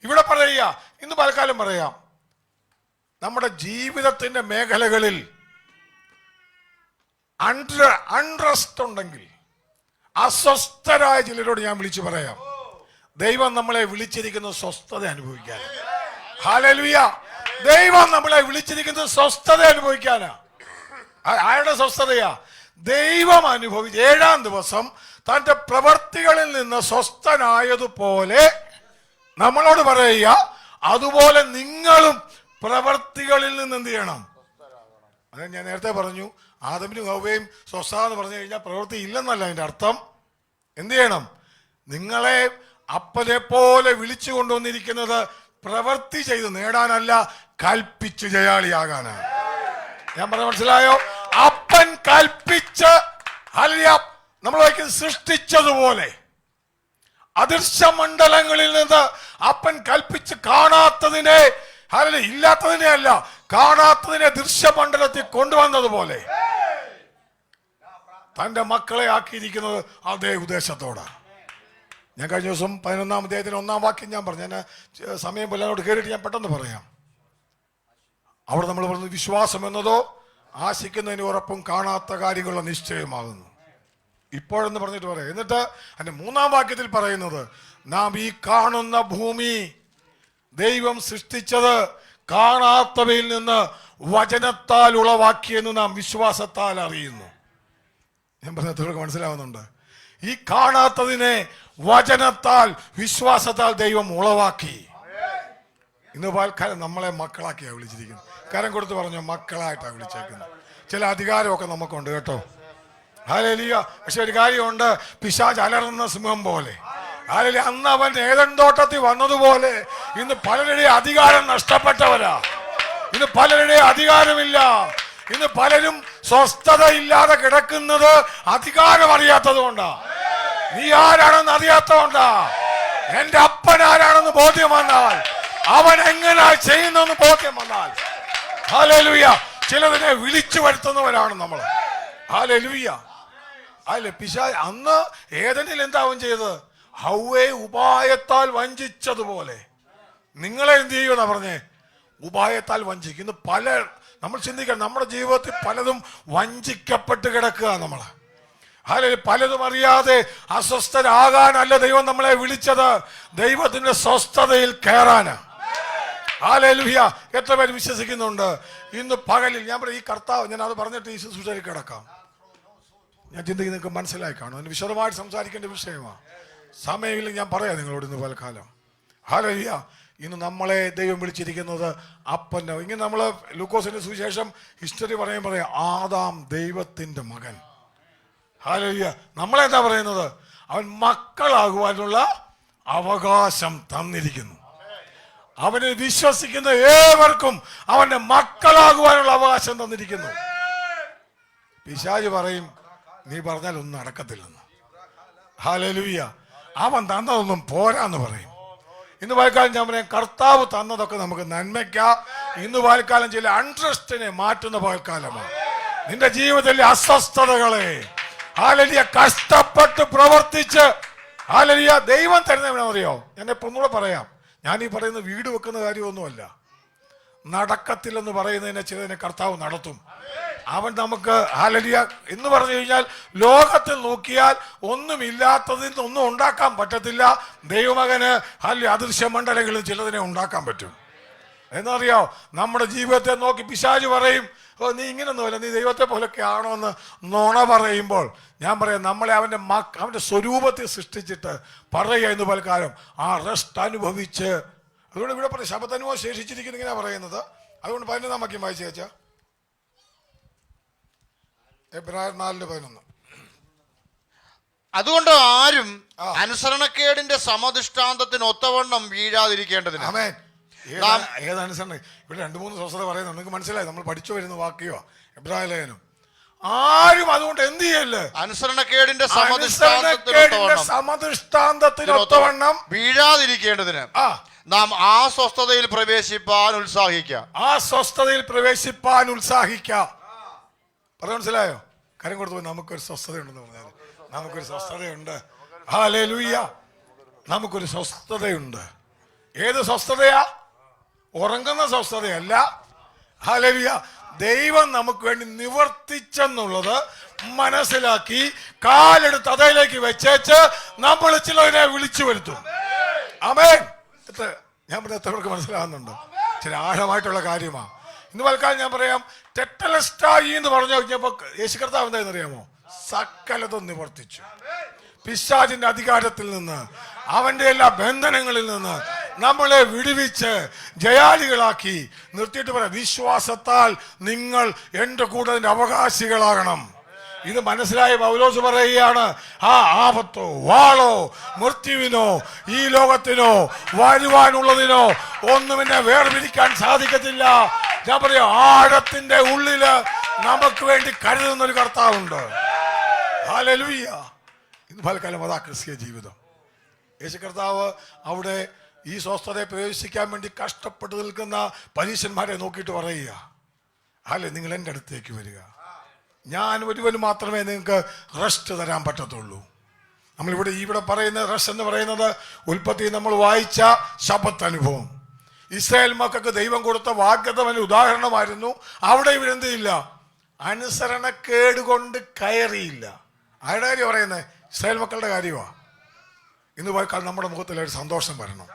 ഇവിടെ പറയുക, ഇന്ന് പലകാലം പറയാം, നമ്മുടെ ജീവിതത്തിന്റെ മേഖലകളിൽ അൺറെസ്റ്റ് ഉണ്ടെങ്കിൽ, അസ്വസ്ഥരായ ചിലരോട് ഞാൻ വിളിച്ചു പറയാം, ദൈവം നമ്മളെ വിളിച്ചിരിക്കുന്നത് സ്വസ്ഥത അനുഭവിക്കാൻ. ഹല്ലേലൂയ. ദൈവം നമ്മളെ വിളിച്ചിരിക്കുന്നത് സ്വസ്ഥത അനുഭവിക്കാനാ. ആരുടെ സ്വസ്ഥതയാ? ദൈവം അനുഭവിച്ച് 7-ാം ദിവസം തന്റെ പ്രവർത്തികളിൽ നിന്ന് സ്വസ്ഥനായതുപോലെ നമ്മളോട് പറയുക, അതുപോലെ നിങ്ങളും പ്രവർത്തികളിൽ നിന്ന് എന്ത് ചെയ്യണം? അത് ഞാൻ നേരത്തെ പറഞ്ഞു, ആദമിനും ഹവ്വയും സ്വസ്ഥത എന്ന് പറഞ്ഞു കഴിഞ്ഞാൽ പ്രവൃത്തി ഇല്ലെന്നല്ല അതിന്റെ അർത്ഥം. എന്ത് ചെയ്യണം? നിങ്ങളെ അപ്പനെ പോലെ വിളിച്ചു കൊണ്ടുവന്നിരിക്കുന്നത് പ്രവൃത്തി ചെയ്ത് നേടാനല്ല, കൽപ്പിച്ച് ജയാളിയാകാനാണ്. ഞാൻ പറഞ്ഞ മനസ്സിലായോ? അപ്പൻ കൽപ്പിച്ച് നമ്മൾ സൃഷ്ടിച്ചതുപോലെ അദൃശ്യമണ്ഡലങ്ങളിൽ നിന്ന് അപ്പൻ കൽപ്പിച്ച് കാണാത്തതിനെ, ഇല്ലാത്തതിനെ അല്ല, കാണാത്തതിനെ ദൃശ്യമണ്ഡലത്തിൽ കൊണ്ടുവന്നതുപോലെ തന്റെ മക്കളെ ആക്കിയിരിക്കുന്നത് അതേ ഉദ്ദേശത്തോടാണ്. ഞാൻ കഴിഞ്ഞ ദിവസം 11-ാം അധ്യായത്തിന് 1-ാം വാക്യം ഞാൻ പറഞ്ഞു. ഞാൻ സമയം പോലോട്ട് കയറിയിട്ട് ഞാൻ പെട്ടെന്ന് പറയാം. അവിടെ നമ്മൾ പറഞ്ഞു, വിശ്വാസം എന്നതോ ആശിക്കുന്നതിന് ഉറപ്പും കാണാത്ത കാര്യങ്ങളുടെ നിശ്ചയമാകുന്നു. ഇപ്പോഴെന്ന് പറഞ്ഞിട്ട് പറയാം. എന്നിട്ട് അതിന്റെ 3-ാം വാക്യത്തിൽ പറയുന്നത്, നാം ഈ കാണുന്ന ഭൂമി ദൈവം സൃഷ്ടിച്ചത് കാണാത്തവയിൽ നിന്ന് വചനത്താൽ ഉളവാക്കിയെന്ന് നാം വിശ്വാസത്താൽ അറിയുന്നു. ഞാൻ പറഞ്ഞതൊക്കെ മനസ്സിലാവുന്നുണ്ട്? ഈ കാണാത്തതിനെ വചനത്താൽ വിശ്വാസത്താൽ ദൈവം ഉളവാക്കി. ഇന്ന് പാൽക്കാലം നമ്മളെ മക്കളാക്കിയാണ് വിളിച്ചിരിക്കുന്നത്. കരം കൊടുത്ത് പറഞ്ഞോ, മക്കളായിട്ടാണ് വിളിച്ചേക്കുന്നത്. ചില അധികാരമൊക്കെ നമുക്കുണ്ട് കേട്ടോ. ഹല്ലേലൂയ. പക്ഷെ ഒരു കാര്യമുണ്ട്, പിശാച് അലറുന്ന സിംഹം പോലെ. ഹല്ലേലൂയ. അന്ന് അവൻ ഏദൻ തോട്ടത്തിൽ വന്നതുപോലെ ഇന്ന് പലരുടെ അധികാരം നഷ്ടപ്പെട്ടവരാ. ഇന്ന് പലരുടെ അധികാരമില്ല. ഇന്ന് പലരും സ്വസ്ഥത ഇല്ലാതെ കിടക്കുന്നത് അധികാരം അറിയാത്തത് കൊണ്ടാ. നീ ആരാണെന്ന് അറിയാത്തതുകൊണ്ടാ. എന്റെ അപ്പൻ ആരാണെന്ന് ബോധ്യം വന്നാൽ, അവൻ എങ്ങനെ ചെയ്യുന്നെന്ന് ബോധ്യം വന്നാൽ, ഹല്ലേലൂയ, ചിലതിനെ വിളിച്ചു വരുത്തുന്നവരാണ് നമ്മൾ. ഹല്ലേലൂയ. അല്ലേ, പിശാച് അന്ന് ഏദനിൽ എന്താ അവൻ ചെയ്തത്? ഹവ്വയെ ഉപായത്താൽ വഞ്ചിച്ചതുപോലെ നിങ്ങളെ എന്ത് ചെയ്യുമെന്നാ പറഞ്ഞേ? ഉപായത്താൽ വഞ്ചിക്കും. ഇന്ന് നമ്മൾ ചിന്തിക്കണം, നമ്മുടെ ജീവിതത്തിൽ പലതും വഞ്ചിക്കപ്പെട്ട് കിടക്കുക. നമ്മൾ പലതും അറിയാതെ അസ്വസ്ഥരാകാനല്ല ദൈവം നമ്മളെ വിളിച്ചത്, ദൈവത്തിന്റെ സ്വസ്ഥതയിൽ കയറാനാ. ഹല്ലേലൂയ. എത്ര പേര് വിശ്വസിക്കുന്നുണ്ട്? ഇന്ന് പകലിൽ ഞാൻ പറയും, ഈ കർത്താവ്, ഞാൻ അത് പറഞ്ഞിട്ട് ഈ ശുശ്രൂഷയിൽ കിടക്കാം. ഞാൻ ചിന്തിക്കുന്നത് നിങ്ങൾക്ക് മനസ്സിലായി കാണും. അതിന് വിശദമായിട്ട് സംസാരിക്കേണ്ട വിഷയമാണ്. സമയമില്ല, ഞാൻ പറയാം നിങ്ങളോട് ഇന്ന് പലകാലം. ഹല്ലേലൂയ. ഇന്ന് നമ്മളെ ദൈവം വിളിച്ചിരിക്കുന്നത് അപ്പൻ്റെ, ഇങ്ങനെ നമ്മൾ ലൂക്കോസിന്റെ സുവിശേഷം ഹിസ്റ്ററി പറയാം ആദാം ദൈവത്തിന്റെ മകൻ. ഹല്ലേലൂയ. നമ്മളെന്താ പറയുന്നത്? അവൻ മക്കളാകുവാനുള്ള അവകാശം തന്നിരിക്കുന്നു. അവനെ വിശ്വസിക്കുന്ന ഏവർക്കും അവന്റെ മക്കളാകുവാനുള്ള അവകാശം തന്നിരിക്കുന്നു. പിശാച് പറയും നീ പറഞ്ഞാൽ ഒന്നും നടക്കത്തില്ലെന്ന്. ഹല്ലേലൂയ. അവൻ തന്നതൊന്നും പോരാന്ന് പറയും. ഇന്ന് വാൽക്കാലം ഞാൻ പറയാം, കർത്താവ് തന്നതൊക്കെ നമുക്ക് നന്മയ്ക്കാ. ഇന്ന് വാൽക്കാലം ചില അൺട്രസ്റ്റിനെ മാറ്റുന്ന വാൽക്കാലമാണ്. നിന്റെ ജീവിതത്തിലെ അസ്വസ്ഥതകളെ ഹല്ലേലൂയ കഷ്ടപ്പെട്ട് പ്രവർത്തിച്ച് ഹല്ലേലൂയ ദൈവം തരുന്നവനറിയോ? ഞാൻ ഒന്നുകൂടെ പറയാം, ഞാൻ ഈ പറയുന്ന വീട് വെക്കുന്ന കാര്യമൊന്നുമല്ല. നടക്കത്തില്ലെന്ന് പറയുന്നതിനെ ചിലതിനെ കർത്താവ് നടത്തും. അവൻ നമുക്ക് ഹല്ലേലൂയ എന്ന് പറഞ്ഞു കഴിഞ്ഞാൽ ലോകത്തിൽ നോക്കിയാൽ ഒന്നുമില്ലാത്തതിൽ നിന്നൊന്നും ഉണ്ടാക്കാൻ പറ്റത്തില്ല. ദൈവമകന് ഹല്ലേലൂയ അദൃശ്യ മണ്ഡലങ്ങളിൽ ചിലതിനെ ഉണ്ടാക്കാൻ പറ്റും. എന്നറിയോ? നമ്മുടെ ജീവിതത്തെ നോക്കി പിശാച് പറയും, ഓ നീ ഇങ്ങനൊന്നുമല്ല, നീ ദൈവത്തെ പോലൊക്കെ ആണോ എന്ന് നുണ പറയുമ്പോൾ ഞാൻ പറയാം, നമ്മളെ അവന്റെ സ്വരൂപത്തിൽ സൃഷ്ടിച്ചിട്ട് പറയുക എന്ന് പലകാലം ആ റെസ്റ്റ് അനുഭവിച്ച്. അതുകൊണ്ട് ഇവിടെ പറയും ശബത്തനുഭവം ശേഷിച്ചിരിക്കുന്ന ഇങ്ങനെ പറയുന്നത്. അതുകൊണ്ട് 11 വാക്യം വായിച്ചു വെച്ചാ എബ്രായർ 4:11. അതുകൊണ്ട് ആരും അനുസരണക്കേടിന്റെ സമദൃഷ്ടാന്തത്തിന് ഒത്തവണ്ണം വീഴാതിരിക്കേണ്ടതിന്. ആമേൻ. ഏതനുസരണം? ഇവിടെ 2-3 സ്വസ്ഥത പറയുന്നുണ്ട്. നിങ്ങൾക്ക് മനസ്സിലായി, നമ്മൾ പഠിച്ചു വരുന്ന വാക്യോ എബ്രായ ലേഖനം. ആരും അതുകൊണ്ട് എന്ത് ചെയ്യല്ലേ? അനുസരണക്കേടിന്റെ സമദൃഷ്ടാന്തത്തിന് ഒത്തവണ്ണം വീഴാതിരിക്കേണ്ടതിന് നാം ആ സ്വസ്ഥതയിൽ പ്രവേശിപ്പാൻ ഉത്സാഹിക്കാം. ആ സ്വസ്ഥതയിൽ പ്രവേശിപ്പാൻ ഉത്സാഹിക്കാം. പറഞ്ഞ മനസ്സിലായോ? കാര്യം കൊടുത്തു. നമുക്കൊരു സ്വസ്ഥതയുണ്ടെന്ന് പറഞ്ഞാൽ നമുക്കൊരു സ്വസ്ഥതയുണ്ട്. ഹല്ലേലൂയ. നമുക്കൊരു സ്വസ്ഥതയുണ്ട്. ഏത് സ്വസ്ഥതയാ? ഉറങ്ങുന്ന സ്വസ്ഥതയല്ല. ഹല്ലേലൂയ. ദൈവം നമുക്ക് വേണ്ടി നിവർത്തിച്ചെന്നുള്ളത് മനസ്സിലാക്കി കാലെടുത്ത് അതയിലേക്ക് വെച്ചേച്ച് നമ്മൾ ചിലതിനെ വിളിച്ചു വരുത്തും. ആമേൻ. ഞാൻ പറഞ്ഞ എത്രവർക്ക് മനസ്സിലാകുന്നുണ്ടോ? ചില ആഴമായിട്ടുള്ള കാര്യമാണ്. ഇന്ന് പലക്കാലം ഞാൻ പറയാം, ടെറ്റലസ്റ്റായി എന്ന് പറഞ്ഞു കഴിഞ്ഞപ്പോ യേശു കർത്താവ് എന്തായെന്ന് അറിയാമോ? സകലതും നിവർത്തിച്ചു. പിശാചിന്റെ അധികാരത്തിൽ നിന്ന്, അവന്റെ എല്ലാ ബന്ധനങ്ങളിൽ നിന്ന് നമ്മളെ വിടുവിച്ച് ജയാളികളാക്കി നിർത്തിയിട്ട് പറയാം, വിശ്വാസത്താൽ നിങ്ങൾ എന്റെ കൂടെ അവകാശികളാകണം. ഇത് മനസ്സിലായ പൗലോസ് പറയുകയാണ്, ആ ആപത്തോ വാളോ മൃത്യുവിനോ ഈ ലോകത്തിനോ വരുവാനുള്ളതിനോ ഒന്നും എന്നെ വേർപിരിക്കാൻ സാധിക്കത്തില്ല. ഞാൻ പറയാം, ആഴത്തിന്റെ ഉള്ളില് നമുക്ക് വേണ്ടി കരുതുന്ന ഒരു കർത്താവുണ്ട്. ഹല്ലേലൂയ. ഇന്ന് പലകാലം അതാ ക്രിസ്തീയ ജീവിതം. യേശു കർത്താവ് അവിടെ ഈ സ്വസ്ഥതയെ പ്രവേശിക്കാൻ വേണ്ടി കഷ്ടപ്പെട്ട് നിൽക്കുന്ന പരീശന്മാരെ നോക്കിയിട്ട് പറയുക, അല്ലെ നിങ്ങൾ എൻ്റെ അടുത്തേക്ക് വരിക, ഞാൻ ഒരുവന് മാത്രമേ നിങ്ങൾക്ക് റെസ്റ്റ് തരാൻ പറ്റത്തുള്ളൂ. ഇവിടെ പറയുന്ന റെസ്റ്റ് എന്ന് പറയുന്നത് ഉൽപ്പത്തി നമ്മൾ വായിച്ച ശബത്ത് അനുഭവം. ഇസ്രായേൽ മക്കൾക്ക് ദൈവം കൊടുത്ത വാഗ്ദത്തത്തിന് ഉദാഹരണമായിരുന്നു. അവിടെ ഇവരെന്ത് ചെയ്യില്ല? അനുസരണക്കേട് കൊണ്ട് കയറിയില്ല. ആരുടെ കാര്യം പറയുന്നത്? ഇസ്രായേൽ മക്കളുടെ കാര്യമാണ്. ഇന്ന് പോയിക്കാൾ നമ്മുടെ മുഖത്തിൽ ഒരു സന്തോഷം വരണം.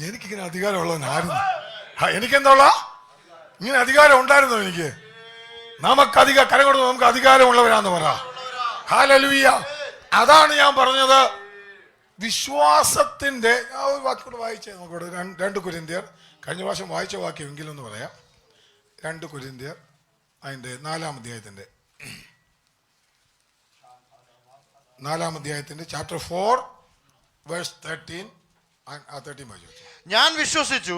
എനിക്കിങ്ങനെ അധികാരമുള്ളവനായിരുന്നു. എനിക്കെന്തുള്ള ഇങ്ങനെ അധികാരം ഉണ്ടായിരുന്നു. എനിക്ക് കരം കൊടുത്ത് നമുക്ക് അധികാരമുള്ളവരാന്ന് പറ. ഹല്ലേലൂയ. അതാണ് ഞാൻ പറഞ്ഞത്. വിശ്വാസത്തിന്റെ ഒരു വാക്യോട് വായിച്ചേ നോക്കോട്ടെ. 2 കൊരിന്ത്യർ, കഴിഞ്ഞ പ്രാവശ്യം വായിച്ച വാക്യം എങ്കിലും ഒന്ന് പറയാം. 2 കൊരിന്ത്യർ അതിന്റെ 4-ാം അധ്യായത്തിന്റെ 4-ാം അധ്യായത്തിന്റെ ചാപ്റ്റർ 4 വേഴ്സ് 13 വായിച്ചു. ഞാൻ വിശ്വസിച്ചു,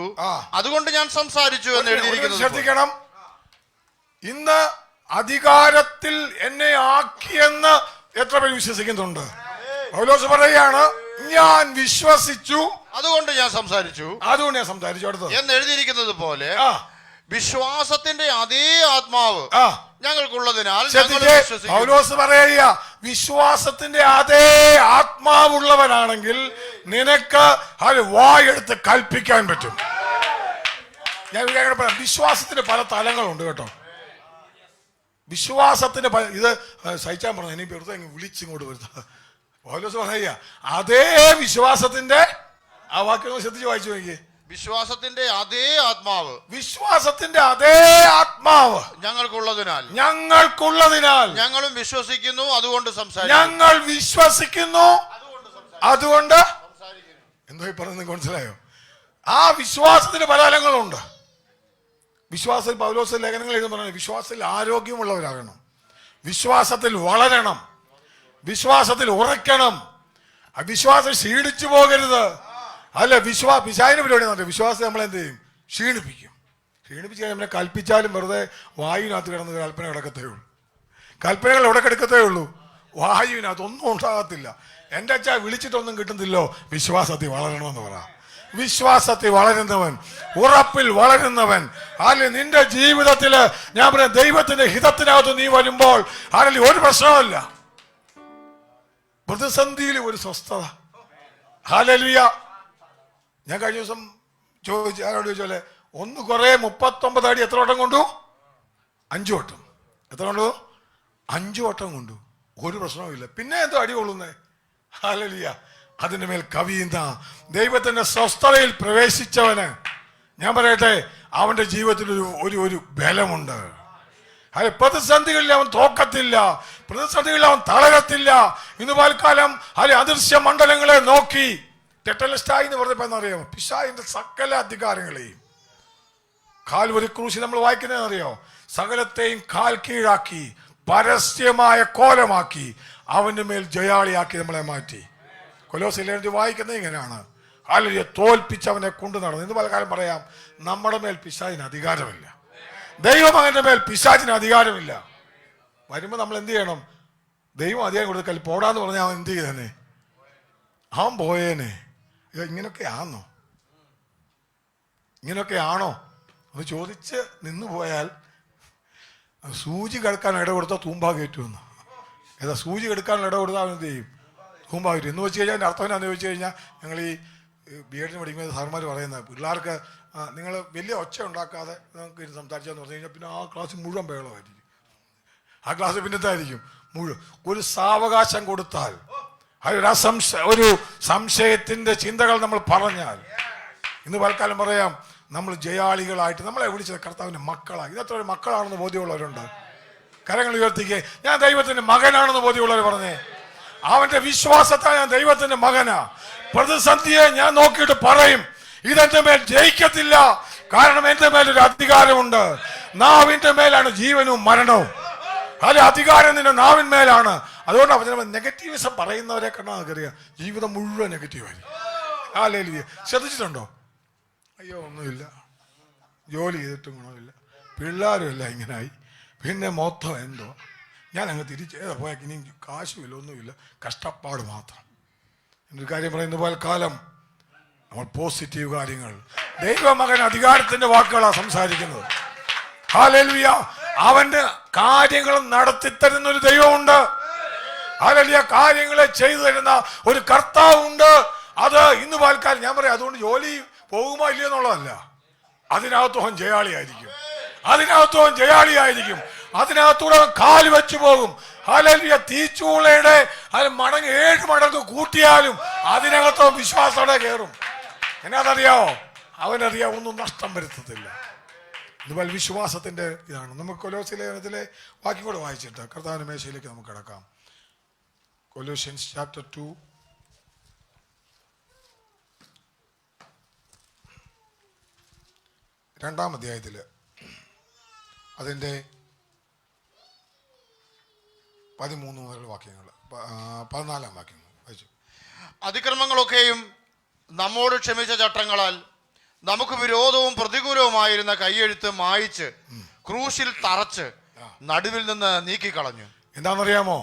അതുകൊണ്ട് ഞാൻ സംസാരിച്ചു എന്ന് എഴുതിയിരിക്കുന്നത് ശ്രദ്ധിക്കണം. ഇന്ന് അധികാരത്തിൽ എന്നെ ആക്കിയെന്ന് എത്ര പേര് വിശ്വസിക്കുന്നുണ്ട്? പൗലോസ് പറയുകയാണ്, ഞാൻ വിശ്വസിച്ചു അതുകൊണ്ട് ഞാൻ സംസാരിച്ചു അടുത്തത് എന്ന് എഴുതിയിരിക്കുന്നത് പോലെ വിശ്വാസത്തിന്റെ അതേ ആത്മാവ് ഞങ്ങൾക്കുള്ളതിനാൽ പൗലോസ് പറയുക, വിശ്വാസത്തിന്റെ അതേ ആത്മാവുള്ളവനാണെങ്കിൽ നിനക്ക് അത് വായെടുത്ത് കൽപ്പിക്കാൻ പറ്റും. ഞാൻ പറയാം, വിശ്വാസത്തിന് പല തലങ്ങളുണ്ട് കേട്ടോ. വിശ്വാസത്തിന് ഇത് സഹിച്ചാൻ പറഞ്ഞു, ഇനി വെറുതെ വിളിച്ചിങ്ങോട്ട് വരുത്ത. പൗലോസ് പറയുക, അതേ വിശ്വാസത്തിന്റെ ആ വാക്യം ശ്രദ്ധിച്ച് വായിച്ചു നോക്കി. വിശ്വാസത്തിന്റെ അതേ ആത്മാവ് ഞങ്ങൾക്കുള്ളതിനാൽ ഞങ്ങളും വിശ്വസിക്കുന്നു, അതുകൊണ്ട് സംസാരിക്കുന്നു. ഞങ്ങൾ വിശ്വസിക്കുന്നു, അതുകൊണ്ട് എന്തോ പറയുന്നത് മനസ്സിലായോ? ആ വിശ്വാസത്തിന് പരാലങ്ങളുണ്ട്. വിശ്വാസത്തിൽ പൗലോസ് ലേഖനങ്ങൾ എഴുതി പറഞ്ഞു, വിശ്വാസത്തിൽ ആരോഗ്യമുള്ളവരാകണം, വിശ്വാസത്തിൽ വളരണം, വിശ്വാസത്തിൽ ഉറയ്ക്കണം, വിശ്വാസം ക്ഷീണിച്ചു പോകരുത്. അല്ല, പിശാചിന്റെ പരിപാടി എന്ന് പറഞ്ഞാൽ വിശ്വാസം നമ്മളെന്ത് ചെയ്യും? ക്ഷീണിപ്പിക്കും. ക്ഷീണിപ്പിച്ച് കഴിഞ്ഞാൽ നമ്മളെ കൽപ്പിച്ചാലും വെറുതെ വായുവിനകത്ത് കിടന്ന് കൽപ്പന കിടക്കത്തേ ഉള്ളൂ. കൽപ്പനകൾ എവിടെ കിടക്കത്തേ ഉള്ളൂ? വായുവിനകത്ത് ഒന്നും ഉണ്ടാകത്തില്ല. എൻ്റെ അച്ഛാ വിളിച്ചിട്ടൊന്നും കിട്ടുന്നില്ലോ. വിശ്വാസത്തിൽ വളരണമെന്ന് പറ. വിശ്വാസത്തിൽ വളരുന്നവൻ, ഉറപ്പിൽ വളരുന്നവൻ, അല്ലെങ്കിൽ നിന്റെ ജീവിതത്തില് ഞാൻ പറയാം, ദൈവത്തിന്റെ ഹിതത്തിനകത്ത് നീ വരുമ്പോൾ അല്ലെങ്കിൽ ഒരു പ്രശ്നമല്ല, പ്രതിസന്ധിയിൽ ഒരു സ്വസ്ഥത. ഹല്ലേലൂയ. ഞാൻ കഴിഞ്ഞ ദിവസം ആരോട് ചോദിച്ചോലെ, ഒന്ന് കുറെ 39 അടി എത്ര വട്ടം കൊണ്ടു? 5 വട്ടം. എത്ര കൊണ്ടു? 5 വട്ടം കൊണ്ടു. ഒരു പ്രശ്നവുമില്ല. പിന്നെ എന്തോ അടി കൊള്ളുന്നേ? ഹല്ലേലൂയ. അതിന്റെ മേൽ കവിയുന്ന ദൈവത്തിന്റെ സ്വസ്ഥതയിൽ പ്രവേശിച്ചവന് ഞാൻ പറയട്ടെ, അവന്റെ ജീവിതത്തിൽ ഒരു ബലമുണ്ട്. പ്രതിസന്ധികളിൽ അവൻ തോക്കത്തില്ല, പ്രതിസന്ധികളിൽ അവൻ തളരത്തില്ല. ഇന്ന് പാൽക്കാലം അദൃശ്യ മണ്ഡലങ്ങളെ നോക്കി ടെറ്റലസ്റ്റായി എന്ന് പറഞ്ഞപ്പോ എന്നറിയാമോ? പിശാചിന്റെ സകല അധികാരങ്ങളെയും കാൽവരി ക്രൂശിൽ നമ്മൾ വായിക്കുന്നതെന്നറിയോ? സകലത്തെയും കാൽ കീഴാക്കി പരസ്യമായ കോലമാക്കി അവന്റെ മേൽ ജയാളിയാക്കി നമ്മളെ മാറ്റി. കൊലോസ്യർ വായിക്കുന്നത് ഇങ്ങനെയാണ്, ഹല്ലേലൂയ, തോൽപ്പിച്ചവനെ കൊണ്ടു നടന്നു. ഇന്ന് പലകാലം പറയാം, നമ്മുടെ മേൽ പിശാചിന് അധികാരമില്ല, ദൈവമകന്റെ മേൽ പിശാചിന് അധികാരമില്ല. വരുമ്പോ നമ്മൾ എന്ത് ചെയ്യണം? ദൈവം അധികാരം കൊടുക്കൽ പോടാന്ന് പറഞ്ഞാൽ അവൻ എന്ത് ചെയ്തേനെ? അവൻ പോയേനെ. ഇങ്ങനൊക്കെയാണോ അത് ചോദിച്ച് നിന്ന് പോയാൽ സൂചി കിടക്കാൻ ഇട കൊടുത്താൽ തൂമ്പാ കയറ്റുമെന്ന്. ഏതാ സൂചി കിടക്കാനുള്ള ഇട കൊടുത്താൽ അവൻ എന്ത് ചെയ്യും? തൂമ്പാ കയറ്റും. എന്ന് വെച്ച് കഴിഞ്ഞാൽ എൻ്റെ അർത്ഥം എന്നാന്ന് ചോദിച്ചു കഴിഞ്ഞാൽ, ഞങ്ങൾ ഈ ബി.എഡിന് പഠിക്കുമ്പോൾ സാർമാർ പറയുന്നത്, പിള്ളേർക്ക് നിങ്ങൾ വലിയ ഒച്ച ഉണ്ടാക്കാതെ നമുക്ക് ഇരുന്ന് സംസാരിച്ചാന്ന് പറഞ്ഞു കഴിഞ്ഞാൽ പിന്നെ ആ ക്ലാസ് മുഴുവൻ ബഹളമായിരിക്കും. ആ ക്ലാസ് പിന്നത്തായിരിക്കും മുഴുവൻ. ഒരു സാവകാശം കൊടുത്താൽ, ഒരു സംശയത്തിന്റെ ചിന്തകൾ നമ്മൾ പറഞ്ഞാൽ, ഇന്ന് പലക്കാലം പറയാം, നമ്മൾ ജയാളികളായിട്ട് നമ്മളെ വിളിച്ചത് കർത്താവിന്റെ മക്കളാണ്. ഇതത്ര ഒരു മക്കളാണെന്ന് ബോധ്യമുള്ളവരുണ്ട്? കരങ്ങൾ ഉയർത്തിക്കേ. ഞാൻ ദൈവത്തിന്റെ മകനാണെന്ന് ബോധ്യമുള്ളവർ പറഞ്ഞേ. അവന്റെ വിശ്വാസത്താൽ ഞാൻ ദൈവത്തിന്റെ മകനാ. പ്രതിസന്ധിയെ ഞാൻ നോക്കിയിട്ട് പറയും, ഇതെന്റെ മേൽ ജയിക്കത്തില്ല, കാരണം എന്റെ മേലൊരു അധികാരമുണ്ട്. നാവിന്റെ മേലാണ് ജീവനും മരണവും. അല്ലെ, അധികാരം നിന്റെ നാവിന്മേലാണ്. അതുകൊണ്ട് അവൻ നെഗറ്റീവിസം പറയുന്നവരെ കണ്ടാൽ നമുക്കറിയാം, ജീവിതം മുഴുവൻ നെഗറ്റീവായിരിക്കും. ഹല്ലേലൂയ. ശ്രദ്ധിച്ചിട്ടുണ്ടോ? അയ്യോ ഒന്നുമില്ല, ജോലി ചെയ്തിട്ടും ഗുണമില്ല, പിള്ളേരും എല്ലാം ഇങ്ങനായി, പിന്നെ മൊത്തം എന്തോ ഞാൻ അങ്ങ് തിരിച്ച് പോയാൽ ഇനി കാശുമില്ല, ഒന്നുമില്ല, കഷ്ടപ്പാട് മാത്രം. എന്നൊരു കാര്യം പറയുന്ന പോലെ കാലം നമ്മൾ പോസിറ്റീവ് കാര്യങ്ങൾ, ദൈവമകൻ അധികാരത്തിന്റെ വാക്കുകളാണ് സംസാരിക്കുന്നത്. ഹല്ലേലൂയ. അവന്റെ കാര്യങ്ങൾ നടത്തിത്തരുന്ന ഒരു ദൈവമുണ്ട്. ഹല്ലേലൂയ. കാര്യങ്ങളെ ചെയ്തു തരുന്ന ഒരു കർത്താവുണ്ട്. അത് ഇന്ന് പാൽക്കാലം ഞാൻ പറയാം. അതുകൊണ്ട് ജോലി പോകുമോ ഇല്ലയോ എന്നുള്ളതല്ല, അതിനകത്തോളം ജയാളിയായിരിക്കും, അതിനകത്തോളം ജയാളിയായിരിക്കും, അതിനകത്തൂടെ കാല് വെച്ചു പോകും. ഹല്ലേലൂയ. തീച്ചൂളയുടെ 7 മടങ്ങ് കൂട്ടിയാലും അതിനകത്തോളം വിശ്വാസത്തോടെ കയറും. എന്നാന്നറിയാവോ? അവനറിയാം, ഒന്നും നഷ്ടം വരുത്തത്തില്ല. ഇതുപോലെ വിശ്വാസത്തിന്റെ ഇതാണ്. നമുക്ക് കൊലോസ്യ ലേഖനത്തിലെ വാക്യം കൂടെ വായിച്ചിട്ട് കർത്താവിന്റെ മേശയിലേക്ക് നമുക്ക് കിടക്കാം. കൊലോഷ്യൻസ് ചാപ്റ്റർ 2 2-ാം അധ്യായത്തില് അതിൻ്റെ 13 മുതൽ വാക്യങ്ങൾ, 14-ാം വാക്യങ്ങൾ വായിച്ചു. അതിക്രമങ്ങളൊക്കെയും നമ്മോട് ക്ഷമിച്ച ചട്ടങ്ങളാൽ നമുക്ക് വിരോധവും പ്രതികൂലവുമായിരുന്ന കൈയെഴുത്ത് മായിച്ച് ക്രൂശിൽ തറച്ച് നടുവിൽ നിന്ന് നീക്കിക്കളഞ്ഞു. എന്താണെന്നറിയാമോ?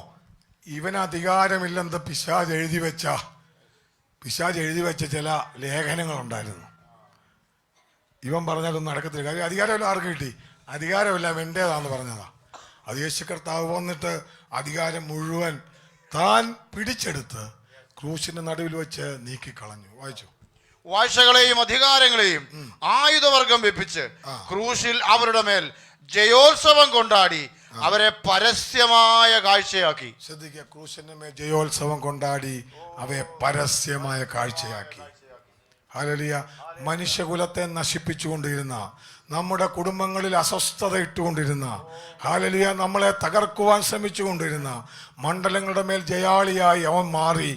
ഇവന് അധികാരമില്ലെന്ന് പിശാച് എഴുതി വെച്ച ചില ലേഖനങ്ങളുണ്ടായിരുന്നു. ഇവൻ പറഞ്ഞതൊന്നും നടക്കത്തില്ല. കാര്യം അധികാരമെല്ലാം ആർക്ക് കിട്ടി? അധികാരമെല്ലാം എൻ്റേതാന്ന് പറഞ്ഞതാ. അത് യേശു കർത്താവ് വന്നിട്ട് അധികാരം മുഴുവൻ താൻ പിടിച്ചെടുത്ത് ക്രൂശിന്റെ നടുവിൽ വെച്ച് നീക്കിക്കളഞ്ഞു. വായിച്ചു. വാഴ്ചകളെയും അധികാരങ്ങളെയും ആയുധവർഗം വെപ്പിച്ച് ക്രൂശിൽ അവരുടെ മേൽ ജയോത്സവം കൊണ്ടാടി അവരെ പരസ്യമായ കാഴ്ചയാക്കി. ശ്രദ്ധിക്കുക, ക്രൂശിന്റെ മേൽ ജയോത്സവം കൊണ്ടാടി അവയെ പരസ്യമായ കാഴ്ചയാക്കി. ഹല്ലേലൂയ. മനുഷ്യകുലത്തെ നശിപ്പിച്ചുകൊണ്ടിരുന്ന, നമ്മുടെ കുടുംബങ്ങളിൽ അസ്വസ്ഥത ഇട്ടുകൊണ്ടിരുന്ന, ഹല്ലേലൂയ, നമ്മളെ തകർക്കുവാൻ ശ്രമിച്ചുകൊണ്ടിരുന്ന മണ്ഡലങ്ങളുടെ മേൽ ജയാളിയായി അവൻ മാറി.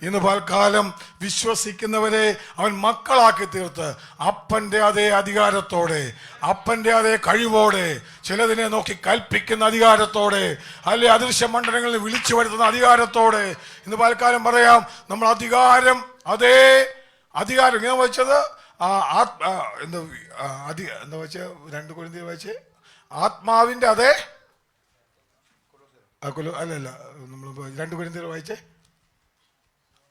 ഇന്ന് പൽക്കാലം വിശ്വസിക്കുന്നവരെ അവൻ മക്കളാക്കി തീർത്ത് അപ്പന്റെ അതേ അധികാരത്തോടെ, അപ്പന്റെ അതേ കഴിവോടെ, ചിലതിനെ നോക്കി കൽപ്പിക്കുന്ന അധികാരത്തോടെ, അല്ലെ അദൃശ്യ മണ്ഡലങ്ങളിൽ വിളിച്ചു വരുത്തുന്ന അധികാരത്തോടെ ഇന്ന് പൽക്കാലം പറയാം, നമ്മൾ അധികാരം, അതേ അധികാരം ഇങ്ങനെ വെച്ചത് എന്താ വെച്ച 2 കൊരിന്ത്യർ വായിച്ച്, ആത്മാവിന്റെ അതേ അല്ലല്ല, നമ്മൾ 2 കൊരിന്ത്യർ വായിച്ചേ,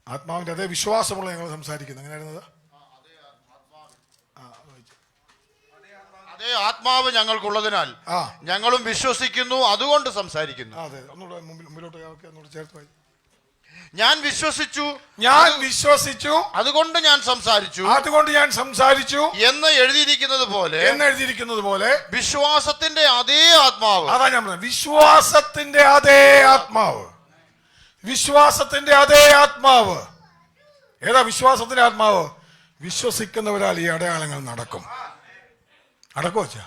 ആത്മാവിന്റെ അതേ വിശ്വാസമുള്ള ഞങ്ങൾ സംസാരിക്കുന്നത്. എങ്ങനെയായിരുന്നത്? അതേ ആത്മാവ് ഞങ്ങൾക്കുള്ളതിനാൽ ഞങ്ങളും വിശ്വസിക്കുന്നു, അതുകൊണ്ട് സംസാരിക്കുന്നു. അതെ, ഒന്നുകൂടെ മുമ്പിലോട്ട് ഒന്നുകൂടെ ചേർത്ത് വായി. ഞാൻ വിശ്വസിച്ചു അതുകൊണ്ട് ഞാൻ സംസാരിച്ചു എന്ന് എഴുതിയിരിക്കുന്നത് പോലെ വിശ്വാസത്തിന്റെ അതേ ആത്മാവ്. അതാ ഞാൻ പറഞ്ഞത്, വിശ്വാസത്തിന്റെ അതേ ആത്മാവ്. വിശ്വാസത്തിന്റെ അതേ ആത്മാവ്. ഏതാ വിശ്വാസത്തിന്റെ ആത്മാവ്? വിശ്വസിക്കുന്നവരാൽ ഈ അടയാളങ്ങൾ നടക്കും. വെച്ചാ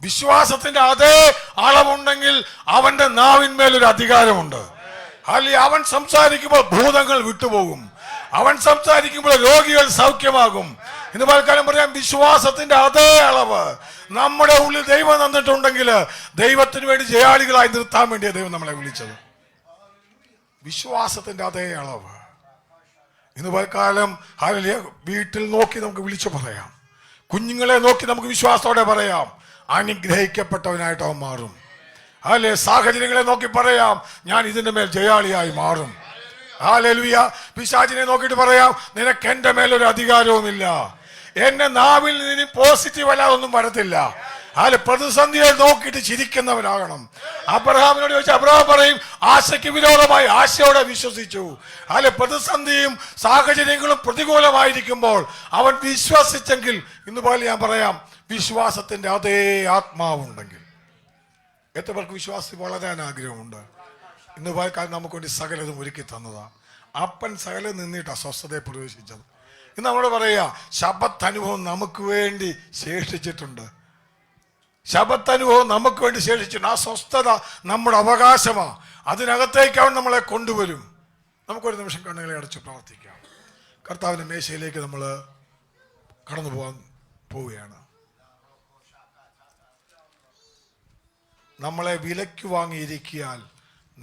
വിശ്വാസത്തിന്റെ അതേ അളവുണ്ടെങ്കിൽ അവന്റെ നാവിന്മേലൊരു അധികാരമുണ്ട്. അല്ലെങ്കിൽ അവൻ സംസാരിക്കുമ്പോൾ ഭൂതങ്ങൾ വിട്ടുപോകും, അവൻ സംസാരിക്കുമ്പോൾ രോഗികൾ സൗഖ്യമാകും. ഇന്ന് പലക്കാലം പറയാം, വിശ്വാസത്തിന്റെ അതേ അളവ് നമ്മുടെ ഉള്ളിൽ ദൈവം തന്നിട്ടുണ്ടെങ്കിൽ ദൈവത്തിന് വേണ്ടി ജയാളികളായി നിർത്താൻ വേണ്ടിയാണ് ദൈവം നമ്മളെ വിളിച്ചത്. വിശ്വാസത്തിന്റെ അതേ അളവ്. ഇന്ന് പലക്കാലം ഹല്ലേലൂയ, വീട്ടിൽ നോക്കി നമുക്ക് വിളിച്ചു പറയാം, കുഞ്ഞുങ്ങളെ നോക്കി നമുക്ക് വിശ്വാസത്തോടെ പറയാം, അനുഗ്രഹിക്കപ്പെട്ടവനായിട്ട് അവൻ മാറും. അല്ലെ, സാഹചര്യങ്ങളെ നോക്കി പറയാം, ഞാൻ ഇതിന്റെ മേൽ ജയാളിയായി മാറും. ഹല്ലേലൂയ. പിശാചിനെ നോക്കിയിട്ട് പറയാം, നിനക്ക് എന്റെ മേലൊരു അധികാരവുമില്ല, എന്റെ നാവിൽ നിന്ന് പോസിറ്റീവ് അല്ലാതൊന്നും വരത്തില്ല. അല്ലെ, പ്രതിസന്ധിയെ നോക്കിയിട്ട് ചിരിക്കുന്നവരാകണം. അബ്രഹാമിനോട് ചോദിച്ചാൽ അബ്രഹാം പറയും, ആശയ്ക്ക് വിരോധമായി ആശയോടെ വിശ്വസിച്ചു. അല്ലെ, പ്രതിസന്ധിയും സാഹചര്യങ്ങളും പ്രതികൂലമായിരിക്കുമ്പോൾ അവൻ വിശ്വസിച്ചെങ്കിൽ, ഇന്ന് പോലെ ഞാൻ പറയാം, വിശ്വാസത്തിന്റെ അതേ ആത്മാവുണ്ടെങ്കിൽ എത്ര പേർക്ക് വിശ്വാസത്തിൽ വളരാൻ ആഗ്രഹമുണ്ട്? ഇന്ന് കാലം നമുക്ക് വേണ്ടി സകലതും ഒരുക്കി തന്നതാ. അപ്പൻ സകലം നിന്നിട്ട് അസ്വസ്ഥതയെ പ്രവേശിച്ചത്. ഇന്ന് നമ്മളോട് പറയുക, ശബത്ത് അനുഭവം നമുക്ക് വേണ്ടി ശേഷിച്ചിട്ടുണ്ട്. ശബത്ത് അനുഭവം നമുക്ക് വേണ്ടി ശേഷിച്ചിട്ടുണ്ട്. ആ സ്വസ്ഥത നമ്മുടെ അവകാശമാണ്. അതിനകത്തേക്ക് അവൻ നമ്മളെ കൊണ്ടുവരും. നമുക്കൊരു നിമിഷം കണ്ണുകളെ അടച്ച് പ്രാർത്ഥിക്കാം. കർത്താവിൻ്റെ മേശയിലേക്ക് നമ്മൾ കടന്നു പോവുകയാണ്. നമ്മളെ വിലയ്ക്ക് വാങ്ങിയിരിക്കിയാൽ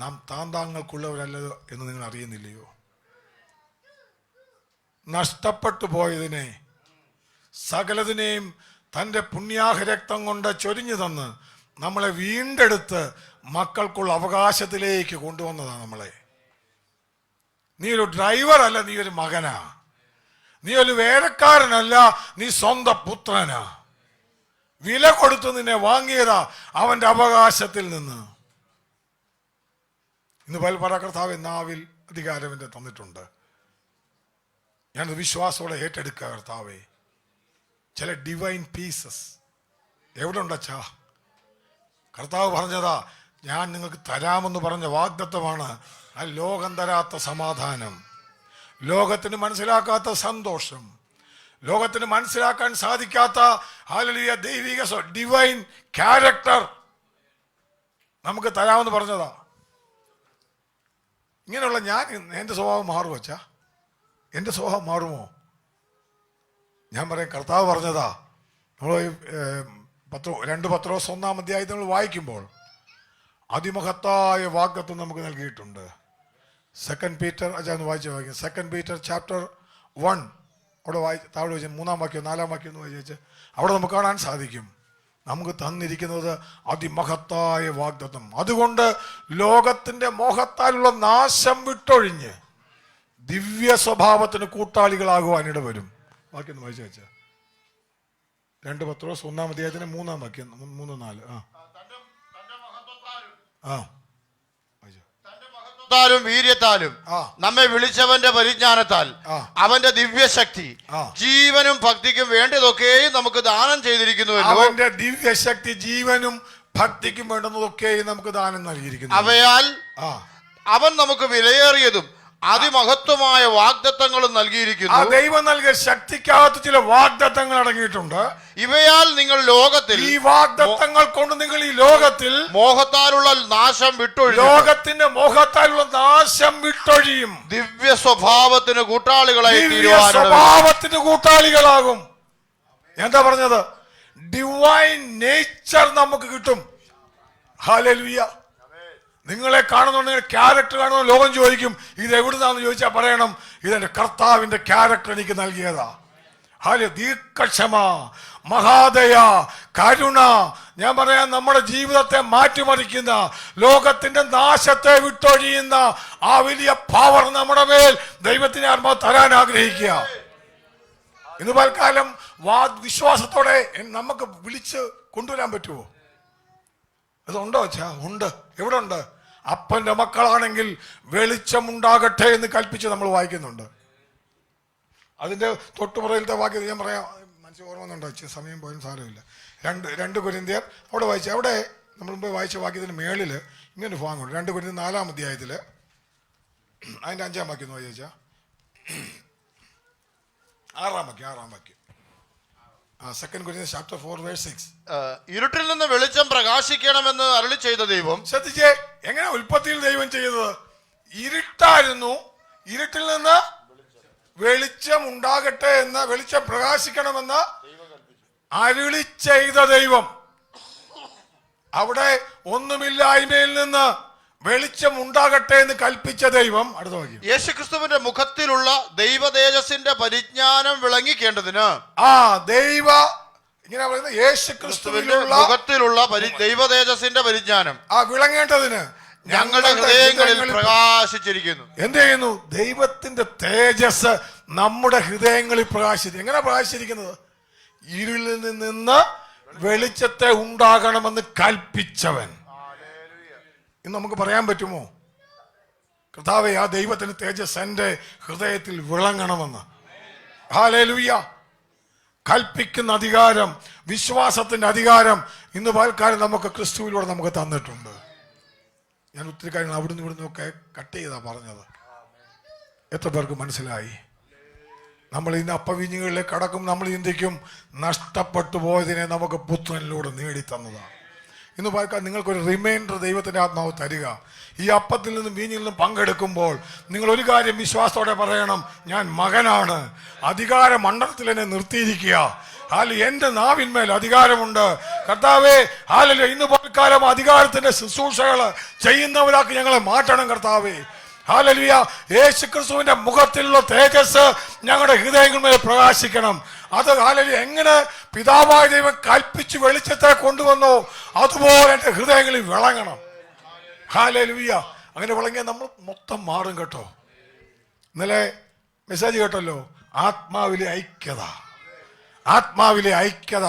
നാം താന്താങ്ങൾക്കുള്ളവരല്ലോ എന്ന് നിങ്ങൾ അറിയുന്നില്ലയോ? നഷ്ടപ്പെട്ടു പോയതിനെ സകലതിനെയും തൻ്റെ പുണ്യാഹ രക്തം കൊണ്ട് ചൊരിഞ്ഞു തന്ന് നമ്മളെ വീണ്ടെടുത്ത് മക്കൾക്കുള്ള അവകാശത്തിലേക്ക് കൊണ്ടുവന്നതാണ് നമ്മളെ. നീ ഒരു ഡ്രൈവർ അല്ല, നീ ഒരു മകനാ. നീ ഒരു വേലക്കാരനല്ല, നീ സ്വന്തം പുത്രനാ. വില കൊടുത്ത് നിന്നെ വാങ്ങിയതാ അവന്റെ അവകാശത്തിൽ നിന്ന്. ഇന്ന് പല കർത്താവ് നാവിൽ അധികാരം എന്നെ തന്നിട്ടുണ്ട്. ഞാനത് വിശ്വാസത്തോടെ ഏറ്റെടുക്കുക. കർത്താവേ, ചില ഡിവൈൻ പീസസ് എവിടെ ഉണ്ടച്ചാ? കർത്താവ് പറഞ്ഞതാ, ഞാൻ നിങ്ങൾക്ക് തരാമെന്ന് പറഞ്ഞ വാഗ്ദത്തമാണ് ആ ലോകം തരാത്ത സമാധാനം, ലോകത്തിന് മനസ്സിലാക്കാത്ത സന്തോഷം, ലോകത്തിന് മനസ്സിലാക്കാൻ സാധിക്കാത്ത ഹല്ലേലൂയ ദൈവിക ഡിവൈൻ ക്യാരക്ടർ നമുക്ക് തരാമെന്ന് പറഞ്ഞതാ. ഇങ്ങനെയുള്ള എൻ്റെ സ്വഭാവം മാറുമോ വച്ചാ? എൻ്റെ സ്വഭാവം മാറുമോ? ഞാൻ പറയാം, കർത്താവ് പറഞ്ഞതാ. നമ്മൾ 2 പത്രോസ് 1-ാം അധ്യായത്തിൽ നമ്മൾ വായിക്കുമ്പോൾ അതിമഹത്തായ വാഗ്ദത്തം നമുക്ക് നൽകിയിട്ടുണ്ട്. 2 പീറ്റർ അച്ഛൻ വായിച്ചു 2 പീറ്റർ ചാപ്റ്റർ 1 അവിടെ താഴെ വെച്ച് 3-ാം വാക്യം 4-ാം വാക്യം എന്ന് വായിച്ച് അവിടെ നമുക്ക് കാണാൻ സാധിക്കും. നമുക്ക് തന്നിരിക്കുന്നത് അതിമഹത്തായ വാഗ്ദത്തം. അതുകൊണ്ട് ലോകത്തിന്റെ മോഹത്താലുള്ള നാശം വിട്ടൊഴിഞ്ഞ് ദിവ്യ സ്വഭാവത്തിന് കൂട്ടാളികളാകുവാൻ ഇടവരും. വാക്യം ഒന്ന് വായിച്ചു വെച്ച 2 പത്രോസ് 1-ാം അധ്യായത്തിന് 3-ാം വാക്യം 3-4. വീര്യത്താലും നമ്മെ വിളിച്ചവന്റെ പരിജ്ഞാനത്താൽ അവന്റെ ദിവ്യശക്തി ജീവനും ഭക്തിക്കും വേണ്ടതൊക്കെയും നമുക്ക് ദാനം ചെയ്തിരിക്കുന്നു. അവന്റെ ദിവ്യശക്തി ജീവനും ഭക്തിക്കും വേണ്ടുന്നതൊക്കെയും നമുക്ക് ദാനം നൽകിയിരിക്കുന്നു. അവയാൽ അവൻ നമുക്ക് വിലയേറിയതും അതിമഹത്വമായ വാഗ്ദത്തങ്ങളും ആ നൽകിയിരിക്കുന്നു. ദൈവം നൽകിയ ശക്തിക്കകത്ത് ചില വാഗ്ദത്തങ്ങൾ അടങ്ങിയിട്ടുണ്ട്. ഇവയാൽ നിങ്ങൾ ലോകത്തിൽ, ഈ വാഗ്ദത്തങ്ങൾ കൊണ്ട് നിങ്ങൾ ഈ ലോകത്തിൽ മോഹത്താലുള്ള നാശം വിട്ടൊഴിയും, ലോകത്തിന്റെ മോഹത്താലുള്ള നാശം വിട്ടൊഴിയും, ദിവ്യ സ്വഭാവത്തിന് കൂട്ടാളികളായി ദിവ്യ സ്വഭാവത്തിന് കൂട്ടാളികളാകും. എന്താ പറഞ്ഞത്? ഡിവൈൻ നേച്ചർ നമുക്ക് കിട്ടും. ഹല്ലേലൂയ. നിങ്ങളെ കാണുന്നുണ്ടെങ്കിൽ ക്യാരക്ടർ കാണുന്ന ലോകം ചോദിക്കും, ഇത് എവിടുന്നാന്ന് ചോദിച്ചാൽ പറയണം, ഇതെന്റെ കർത്താവിന്റെ ക്യാരക്ടർ എനിക്ക് നൽകിയതാ. ദീർഘക്ഷമ, മഹാദയ, കരുണ. ഞാൻ പറയാം, നമ്മുടെ ജീവിതത്തെ മാറ്റിമറിക്കുന്ന, ലോകത്തിന്റെ നാശത്തെ വിട്ടൊഴിയുന്ന ആ വലിയ പവർ നമ്മുടെ മേൽ ദൈവത്തിന് ആത്മാവ് തരാൻ ആഗ്രഹിക്കുക. ഇന്ന് പൽക്കാലം വിശ്വാസത്തോടെ നമുക്ക് വിളിച്ച് കൊണ്ടുവരാൻ പറ്റുമോ? അതുണ്ടോ വെച്ചാ? ഉണ്ട്. എവിടെ ഉണ്ട്? അപ്പന്റെ മക്കളാണെങ്കിൽ വെളിച്ചമുണ്ടാകട്ടെ എന്ന് കൽപ്പിച്ച് നമ്മൾ വായിക്കുന്നുണ്ട്. അതിന്റെ തൊട്ടുപുറയിലത്തെ വാക്യം ഞാൻ പറയാം, മനസ്സിൽ ഓർമ്മ വന്നുണ്ടോ? സമയം പോലും സാരമില്ല. 2 കൊരിന്ത്യർ അവിടെ വായിച്ചു. അവിടെ നമ്മൾ മുമ്പ് വായിച്ച വാക്യത്തിന് മേളിൽ ഇങ്ങനൊരു ഭാഗമുണ്ട്. 2 കൊരിന്ത്യർ 4-ാം അധ്യായത്തിൽ അതിന്റെ 5-ാം വാക്യം എന്ന് വായിച്ചാ 6-ാം വാക്യം. 2 Corinthians chapter 4 verse 6. ഇരുട്ടിൽ നിന്ന് വെളിച്ചം പ്രകാശിക്കണമെന്ന് അരുളി ചെയ്ത ദൈവം. ശ്രദ്ധിച്ചേ, എങ്ങനെ ഉൽപ്പത്തിയിൽ ദൈവം ചെയ്തത്? ഇരുട്ടായിരുന്നു, ഇരുട്ടിൽ നിന്ന് വെളിച്ചം ഉണ്ടാകട്ടെ എന്ന്, വെളിച്ചം പ്രകാശിക്കണമെന്ന് അരുളി ചെയ്ത ദൈവം. അവിടെ ഒന്നുമില്ലായ്മയിൽ നിന്ന് വെളിച്ചം ഉണ്ടാകട്ടെ എന്ന് കൽപ്പിച്ച ദൈവം. അടുത്ത വാക്യം. യേശുക്രിസ്തുവിന്റെ മുഖത്തിലുള്ള ദൈവ തേജസ്സിന്റെ പരിജ്ഞാനം വിളങ്ങിക്കേണ്ടതിന്, ഇങ്ങനെ പറയുന്നത്, യേശുക്രിസ്തുവിനുള്ള മുഖത്തിലുള്ള ദൈവ തേജസ്സിന്റെ പരിജ്ഞാനം വിളങ്ങേണ്ടതിന് ഞങ്ങളുടെ ഹൃദയങ്ങളിൽ പ്രകാശിച്ചിരിക്കുന്നു. എന്ത് ചെയ്യുന്നു? ദൈവത്തിന്റെ തേജസ് നമ്മുടെ ഹൃദയങ്ങളിൽ പ്രകാശിച്ചിരിക്കും. എങ്ങനെ പ്രകാശിച്ചിരിക്കുന്നത്? ഇരുളിൽ നിന്ന് വെളിച്ചത്തെ ഉണ്ടാകണമെന്ന് കൽപ്പിച്ചവൻ. ഇന്ന് നമുക്ക് പറയാൻ പറ്റുമോ, കർത്താവേ, ആ ദൈവത്തിന്റെ തേജസ് എന്റെ ഹൃദയത്തിൽ വിളങ്ങണമെന്ന്? ഹല്ലേലൂയ. കൽപ്പിക്കുന്ന അധികാരം, വിശ്വാസത്തിന്റെ അധികാരം ഇന്ന് പൽക്കാലം നമുക്ക് ക്രിസ്തുവിലൂടെ നമുക്ക് തന്നിട്ടുണ്ട്. ഞാൻ ഒത്തിരി കാര്യങ്ങൾ അവിടുന്ന് ഇവിടുന്ന് ഒക്കെ കട്ട് ചെയ്താ പറഞ്ഞത്. എത്ര പേർക്ക് മനസ്സിലായി? നമ്മൾ ഇന്ന് അപ്പവീഞ്ഞുകളിലേക്ക് കടക്കും. നമ്മൾ ചിന്തിക്കും, നഷ്ടപ്പെട്ടു പോയതിനെ നമുക്ക് പുത്രനിലൂടെ നേടിത്തന്നതാണ്. ഇന്ന് പൽക്കാലം നിങ്ങൾക്കൊരു റിമൈൻഡർ ദൈവത്തിന്റെ ആത്മാവ് തരിക. ഈ അപ്പത്തിൽ നിന്നും വീഞ്ഞിൽ നിന്നും പങ്കെടുക്കുമ്പോൾ നിങ്ങൾ ഒരു കാര്യം വിശ്വാസത്തോടെ പറയണം, ഞാൻ മകനാണ്, അധികാര മണ്ഡലത്തിൽ എന്നെ നിർത്തിയിരിക്കുക. എന്റെ നാവിന്മേൽ അധികാരമുണ്ട്. കർത്താവേ, ഇന്ന് പൽക്കാലം അധികാരത്തിന്റെ ശുശ്രൂഷകൾ ചെയ്യുന്നവരാക്കി ഞങ്ങളെ മാറ്റണം കർത്താവേ. ഹല്ലേലൂയ. യേശുക്രിസ്തുവിന്റെ മുഖത്തിലുള്ള തേജസ് ഞങ്ങളുടെ ഹൃദയങ്ങളിൽ പ്രകാശിക്കണം. അത് ഹല്ലേലൂയ. എങ്ങനെ പിതാവായ ദൈവം കൽപ്പിച്ച് വെളിച്ചത്തെ കൊണ്ടുവന്നോ അതുപോലെ എന്റെ ഹൃദയങ്ങളിൽ വിളങ്ങണം. ഹല്ലേലൂയ. അങ്ങനെ വിളങ്ങിയാൽ നമ്മൾ മൊത്തം മാറും കേട്ടോ. ഇന്നലെ മെസ്സേജ് കേട്ടല്ലോ, ആത്മാവിലെ ഐക്യത. ആത്മാവിലെ ഐക്യത.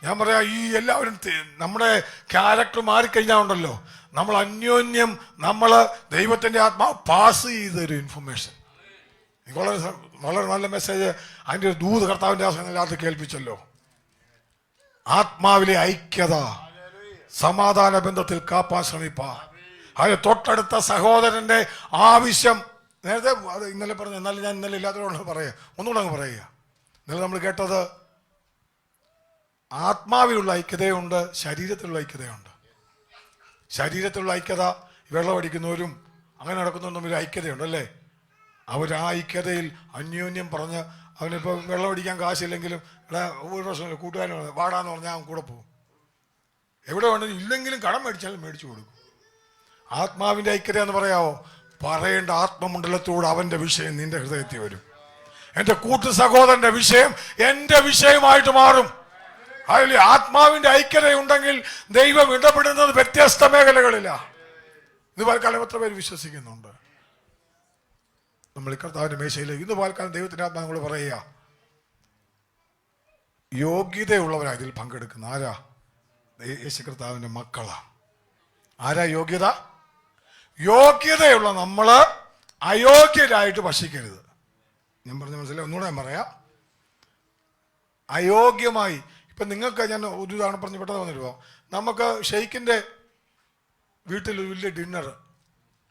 ഞാൻ പറയാം, ഈ എല്ലാവരും നമ്മുടെ ക്യാരക്ടർ മാറിക്കഴിഞ്ഞാൽ ഉണ്ടല്ലോ, നമ്മൾ അന്യോന്യം നമ്മൾ ദൈവത്തിന്റെ ആത്മാവ് പാസ് ചെയ്തൊരു ഇൻഫർമേഷൻ. വളരെ വളരെ നല്ല മെസ്സേജ്. അതിൻ്റെ ഒരു ദൂത് കർത്താവിന്റെ ആസനത്തിനകത്ത് കേൾപ്പിച്ചല്ലോ. ആത്മാവിലെ ഐക്യത, സമാധാന ബന്ധത്തിൽ കാപ്പാൻ ശ്രമിപ്പാ. അതിന് തൊട്ടടുത്ത സഹോദരന്റെ ആവശ്യം. നേരത്തെ അത് ഇന്നലെ പറഞ്ഞു, എന്നാലും ഞാൻ ഇന്നലെ ഇല്ലാത്തതുകൊണ്ട് പറയാം, ഒന്നുകൂടെ അങ്ങ് പറയുക. ഇന്നലെ നമ്മൾ കേട്ടത് ആത്മാവിലുള്ള ഐക്യതയുണ്ട്, ശരീരത്തിലുള്ള ഐക്യതയുണ്ട്. ശരീരത്തിലുള്ള ഐക്യത, വെള്ളമടിക്കുന്നവരും അങ്ങനെ നടക്കുന്നവരും തമ്മിൽ ഐക്യതയുണ്ട് അല്ലേ? അവർ ആ ഐക്യതയിൽ അന്യോന്യം പറഞ്ഞ്, അവനിപ്പോൾ വെള്ളമടിക്കാൻ കാശില്ലെങ്കിലും ഇവിടെ ഒരു പ്രശ്നമില്ല, കൂട്ടുകാരൻ വാടാന്ന് പറഞ്ഞാൽ അവൻ കൂടെ പോകും. എവിടെ വേണമെങ്കിലും ഇല്ലെങ്കിലും കടം മേടിച്ചാലും മേടിച്ചു കൊടുക്കും. ആത്മാവിൻ്റെ ഐക്യത എന്ന് പറയാമോ? പറയേണ്ട ആത്മമണ്ഡലത്തോട് അവൻ്റെ വിഷയം നിന്റെ ഹൃദയത്തിൽ വരും. എൻ്റെ കൂട്ടു സഹോദരൻ്റെ വിഷയം എൻ്റെ വിഷയമായിട്ട് മാറും. അതിൽ ആത്മാവിൻ്റെ ഐക്യതയുണ്ടെങ്കിൽ ദൈവം ഇടപെടുന്നത് വ്യത്യസ്ത മേഖലകളിലാണ്. ഇത് പാൽക്കാലം എത്ര പേര് വിശ്വസിക്കുന്നുണ്ട്? നമ്മൾ ഈ കർത്താവിൻ്റെ മേശയിലേക്ക് ഇന്ന് പാൽക്കാലം ദൈവത്തിൻ്റെ ആത്മാ നമ്മൾ പറയുക, യോഗ്യതയുള്ളവരാ ഇതിൽ പങ്കെടുക്കുന്ന. ആരാ? യേശു കർത്താവിൻ്റെ മക്കളാ. ആരാ യോഗ്യത? യോഗ്യതയുള്ള നമ്മൾ അയോഗ്യരായിട്ട് ഭക്ഷിക്കരുത്. ഞാൻ പറഞ്ഞ മനസ്സിലായി, ഒന്നുകൂടെ ഞാൻ പറയാം. അയോഗ്യമായി ഇപ്പം നിങ്ങൾക്ക് ഞാൻ ഒരു തവണ പറഞ്ഞ് പെട്ടെന്ന് വന്നിരുമോ, നമുക്ക് ഷെയ്ഖിൻ്റെ വീട്ടിൽ വലിയ ഡിന്നർ,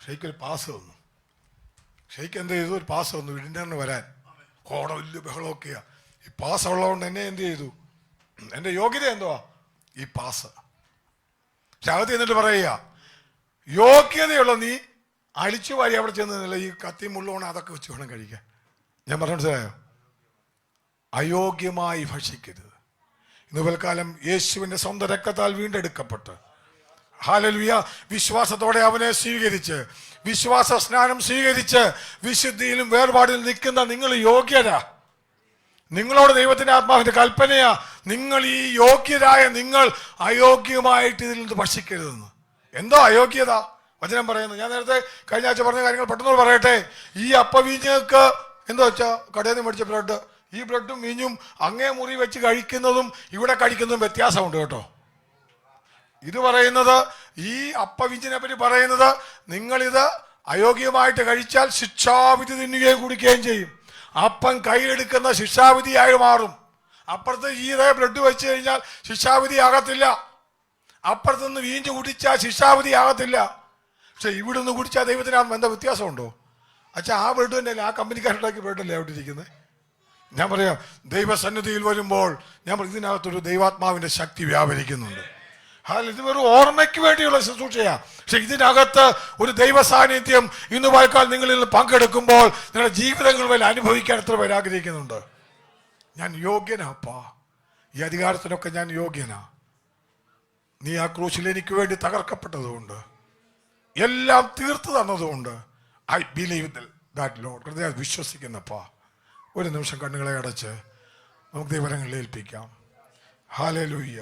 ഷെയ്ഖ് ഒരു പാസ് തന്നു. ഷെയ്ക്ക് എന്ത് ചെയ്തു? ഒരു പാസ് വന്നു ഡിന്നറിന് വരാൻ. ഓടെ വലിയ ബഹളമൊക്കെയാ. ഈ പാസ് ഉള്ളതുകൊണ്ട് എന്നെ എന്ത് ചെയ്തു? എൻ്റെ യോഗ്യത എന്തുവാ? ഈ പാസ്. പക്ഷെ അകത്ത് എന്നിട്ട് പറയുക, യോഗ്യതയുള്ള നീ അടിച്ചു വാരി അവിടെ ചെന്നില്ല, ഈ കത്തി മുള്ളുകൊണ്ട് അതൊക്കെ വെച്ച് വേണം കഴിക്കാൻ. ഞാൻ പറഞ്ഞു മനസ്സിലായോ? അയോഗ്യമായി ഭക്ഷിക്കരുത്. ഇന്ന് പൽക്കാലം യേശുവിൻ്റെ സ്വന്തം രക്തത്താൽ വീണ്ടെടുക്കപ്പെട്ട് ഹല്ലേലൂയ വിശ്വാസത്തോടെ അവനെ സ്വീകരിച്ച്, വിശ്വാസ സ്നാനം സ്വീകരിച്ച്, വിശുദ്ധിയിലും വേർപാടിലും നിൽക്കുന്ന നിങ്ങൾ യോഗ്യരാ. നിങ്ങളോട് ദൈവത്തിന്റെ ആത്മാവിന്റെ കൽപ്പനയാ, നിങ്ങൾ ഈ യോഗ്യരായ നിങ്ങൾ അയോഗ്യമായിട്ട് ഇതിൽ നിന്ന് ഭക്ഷിക്കരുതെന്ന്. എന്തോ അയോഗ്യത വചനം പറയുന്നത്. ഞാൻ നേരത്തെ കഴിഞ്ഞ ആഴ്ച പറഞ്ഞ കാര്യങ്ങൾ പെട്ടെന്ന് പറയട്ടെ. ഈ അപ്പവീഞ്ഞക്ക് എന്താ വെച്ചാൽ കടയിൽ നിന്ന് മേടിച്ച ബ്രെഡ്, ഈ ബ്രെഡും വീഞ്ഞും അങ്ങേ മുറി വെച്ച് കഴിക്കുന്നതും ഇവിടെ കഴിക്കുന്നതും വ്യത്യാസമുണ്ട് കേട്ടോ. ഇത് പറയുന്നത്, ഈ അപ്പവീഞ്ഞിനെ പറ്റി പറയുന്നത്, നിങ്ങളിത് അയോഗ്യമായിട്ട് കഴിച്ചാൽ ശിക്ഷാവിധി തിന്നുകയും കുടിക്കുകയും ചെയ്യും. അപ്പം കൈയെടുക്കുന്ന ശിക്ഷാവിധിയായി മാറും. അപ്പുറത്ത് ഈ ഇതേ ബ്രെഡ് വെച്ച് കഴിഞ്ഞാൽ ശിക്ഷാവിധി ആകത്തില്ല. അപ്പുറത്തുനിന്ന് വീഞ്ഞ് കുടിച്ചാൽ ശിക്ഷാവിധി ആകത്തില്ല. പക്ഷെ ഇവിടെ നിന്ന് കുടിച്ചാൽ ദൈവത്തിന് എന്താ വ്യത്യാസമുണ്ടോ? അച്ഛാ, ആ ബ്രെഡ് തന്നെയല്ലേ, ആ കമ്പനിക്കാരുണ്ടാക്കിയ ബ്രെഡല്ലേ അവിടെ ഇരിക്കുന്നത്. ഞാൻ പറയാം, ദൈവസന്നിധിയിൽ വരുമ്പോൾ ഞാൻ ഇതിനകത്തൊരു ദൈവാത്മാവിന്റെ ശക്തി വ്യാപരിക്കുന്നുണ്ട്. ഇത് വെറും ഓർമ്മയ്ക്ക് വേണ്ടിയുള്ള ശുശ്രൂഷയാ. പക്ഷെ ഇതിനകത്ത് ഒരു ദൈവ സാന്നിധ്യം ഇന്ന് വായിക്കാൽ നിങ്ങളിൽ പങ്കെടുക്കുമ്പോൾ നിങ്ങളുടെ ജീവിതങ്ങൾ വരെ അനുഭവിക്കാൻ എത്ര പേര് ആഗ്രഹിക്കുന്നുണ്ട്. ഞാൻ യോഗ്യനാപ്പാ, ഈ അധികാരത്തിനൊക്കെ ഞാൻ യോഗ്യനാ. നീ ആ ക്രൂശിൽ എനിക്ക് വേണ്ടി തകർക്കപ്പെട്ടതുകൊണ്ട്, എല്ലാം തീർത്തു തന്നതുകൊണ്ട് ഐ ബിലീവ് ദാറ്റ് ലോർഡ്. ഹൃദയം വിശ്വസിക്കുന്നപ്പാ. ഒരു നിമിഷം കണ്ണുകളെ അടച്ച് നമുക്ക് ദൈവങ്ങളിൽ ഏൽപ്പിക്കാം. ഹല്ലേലൂയ.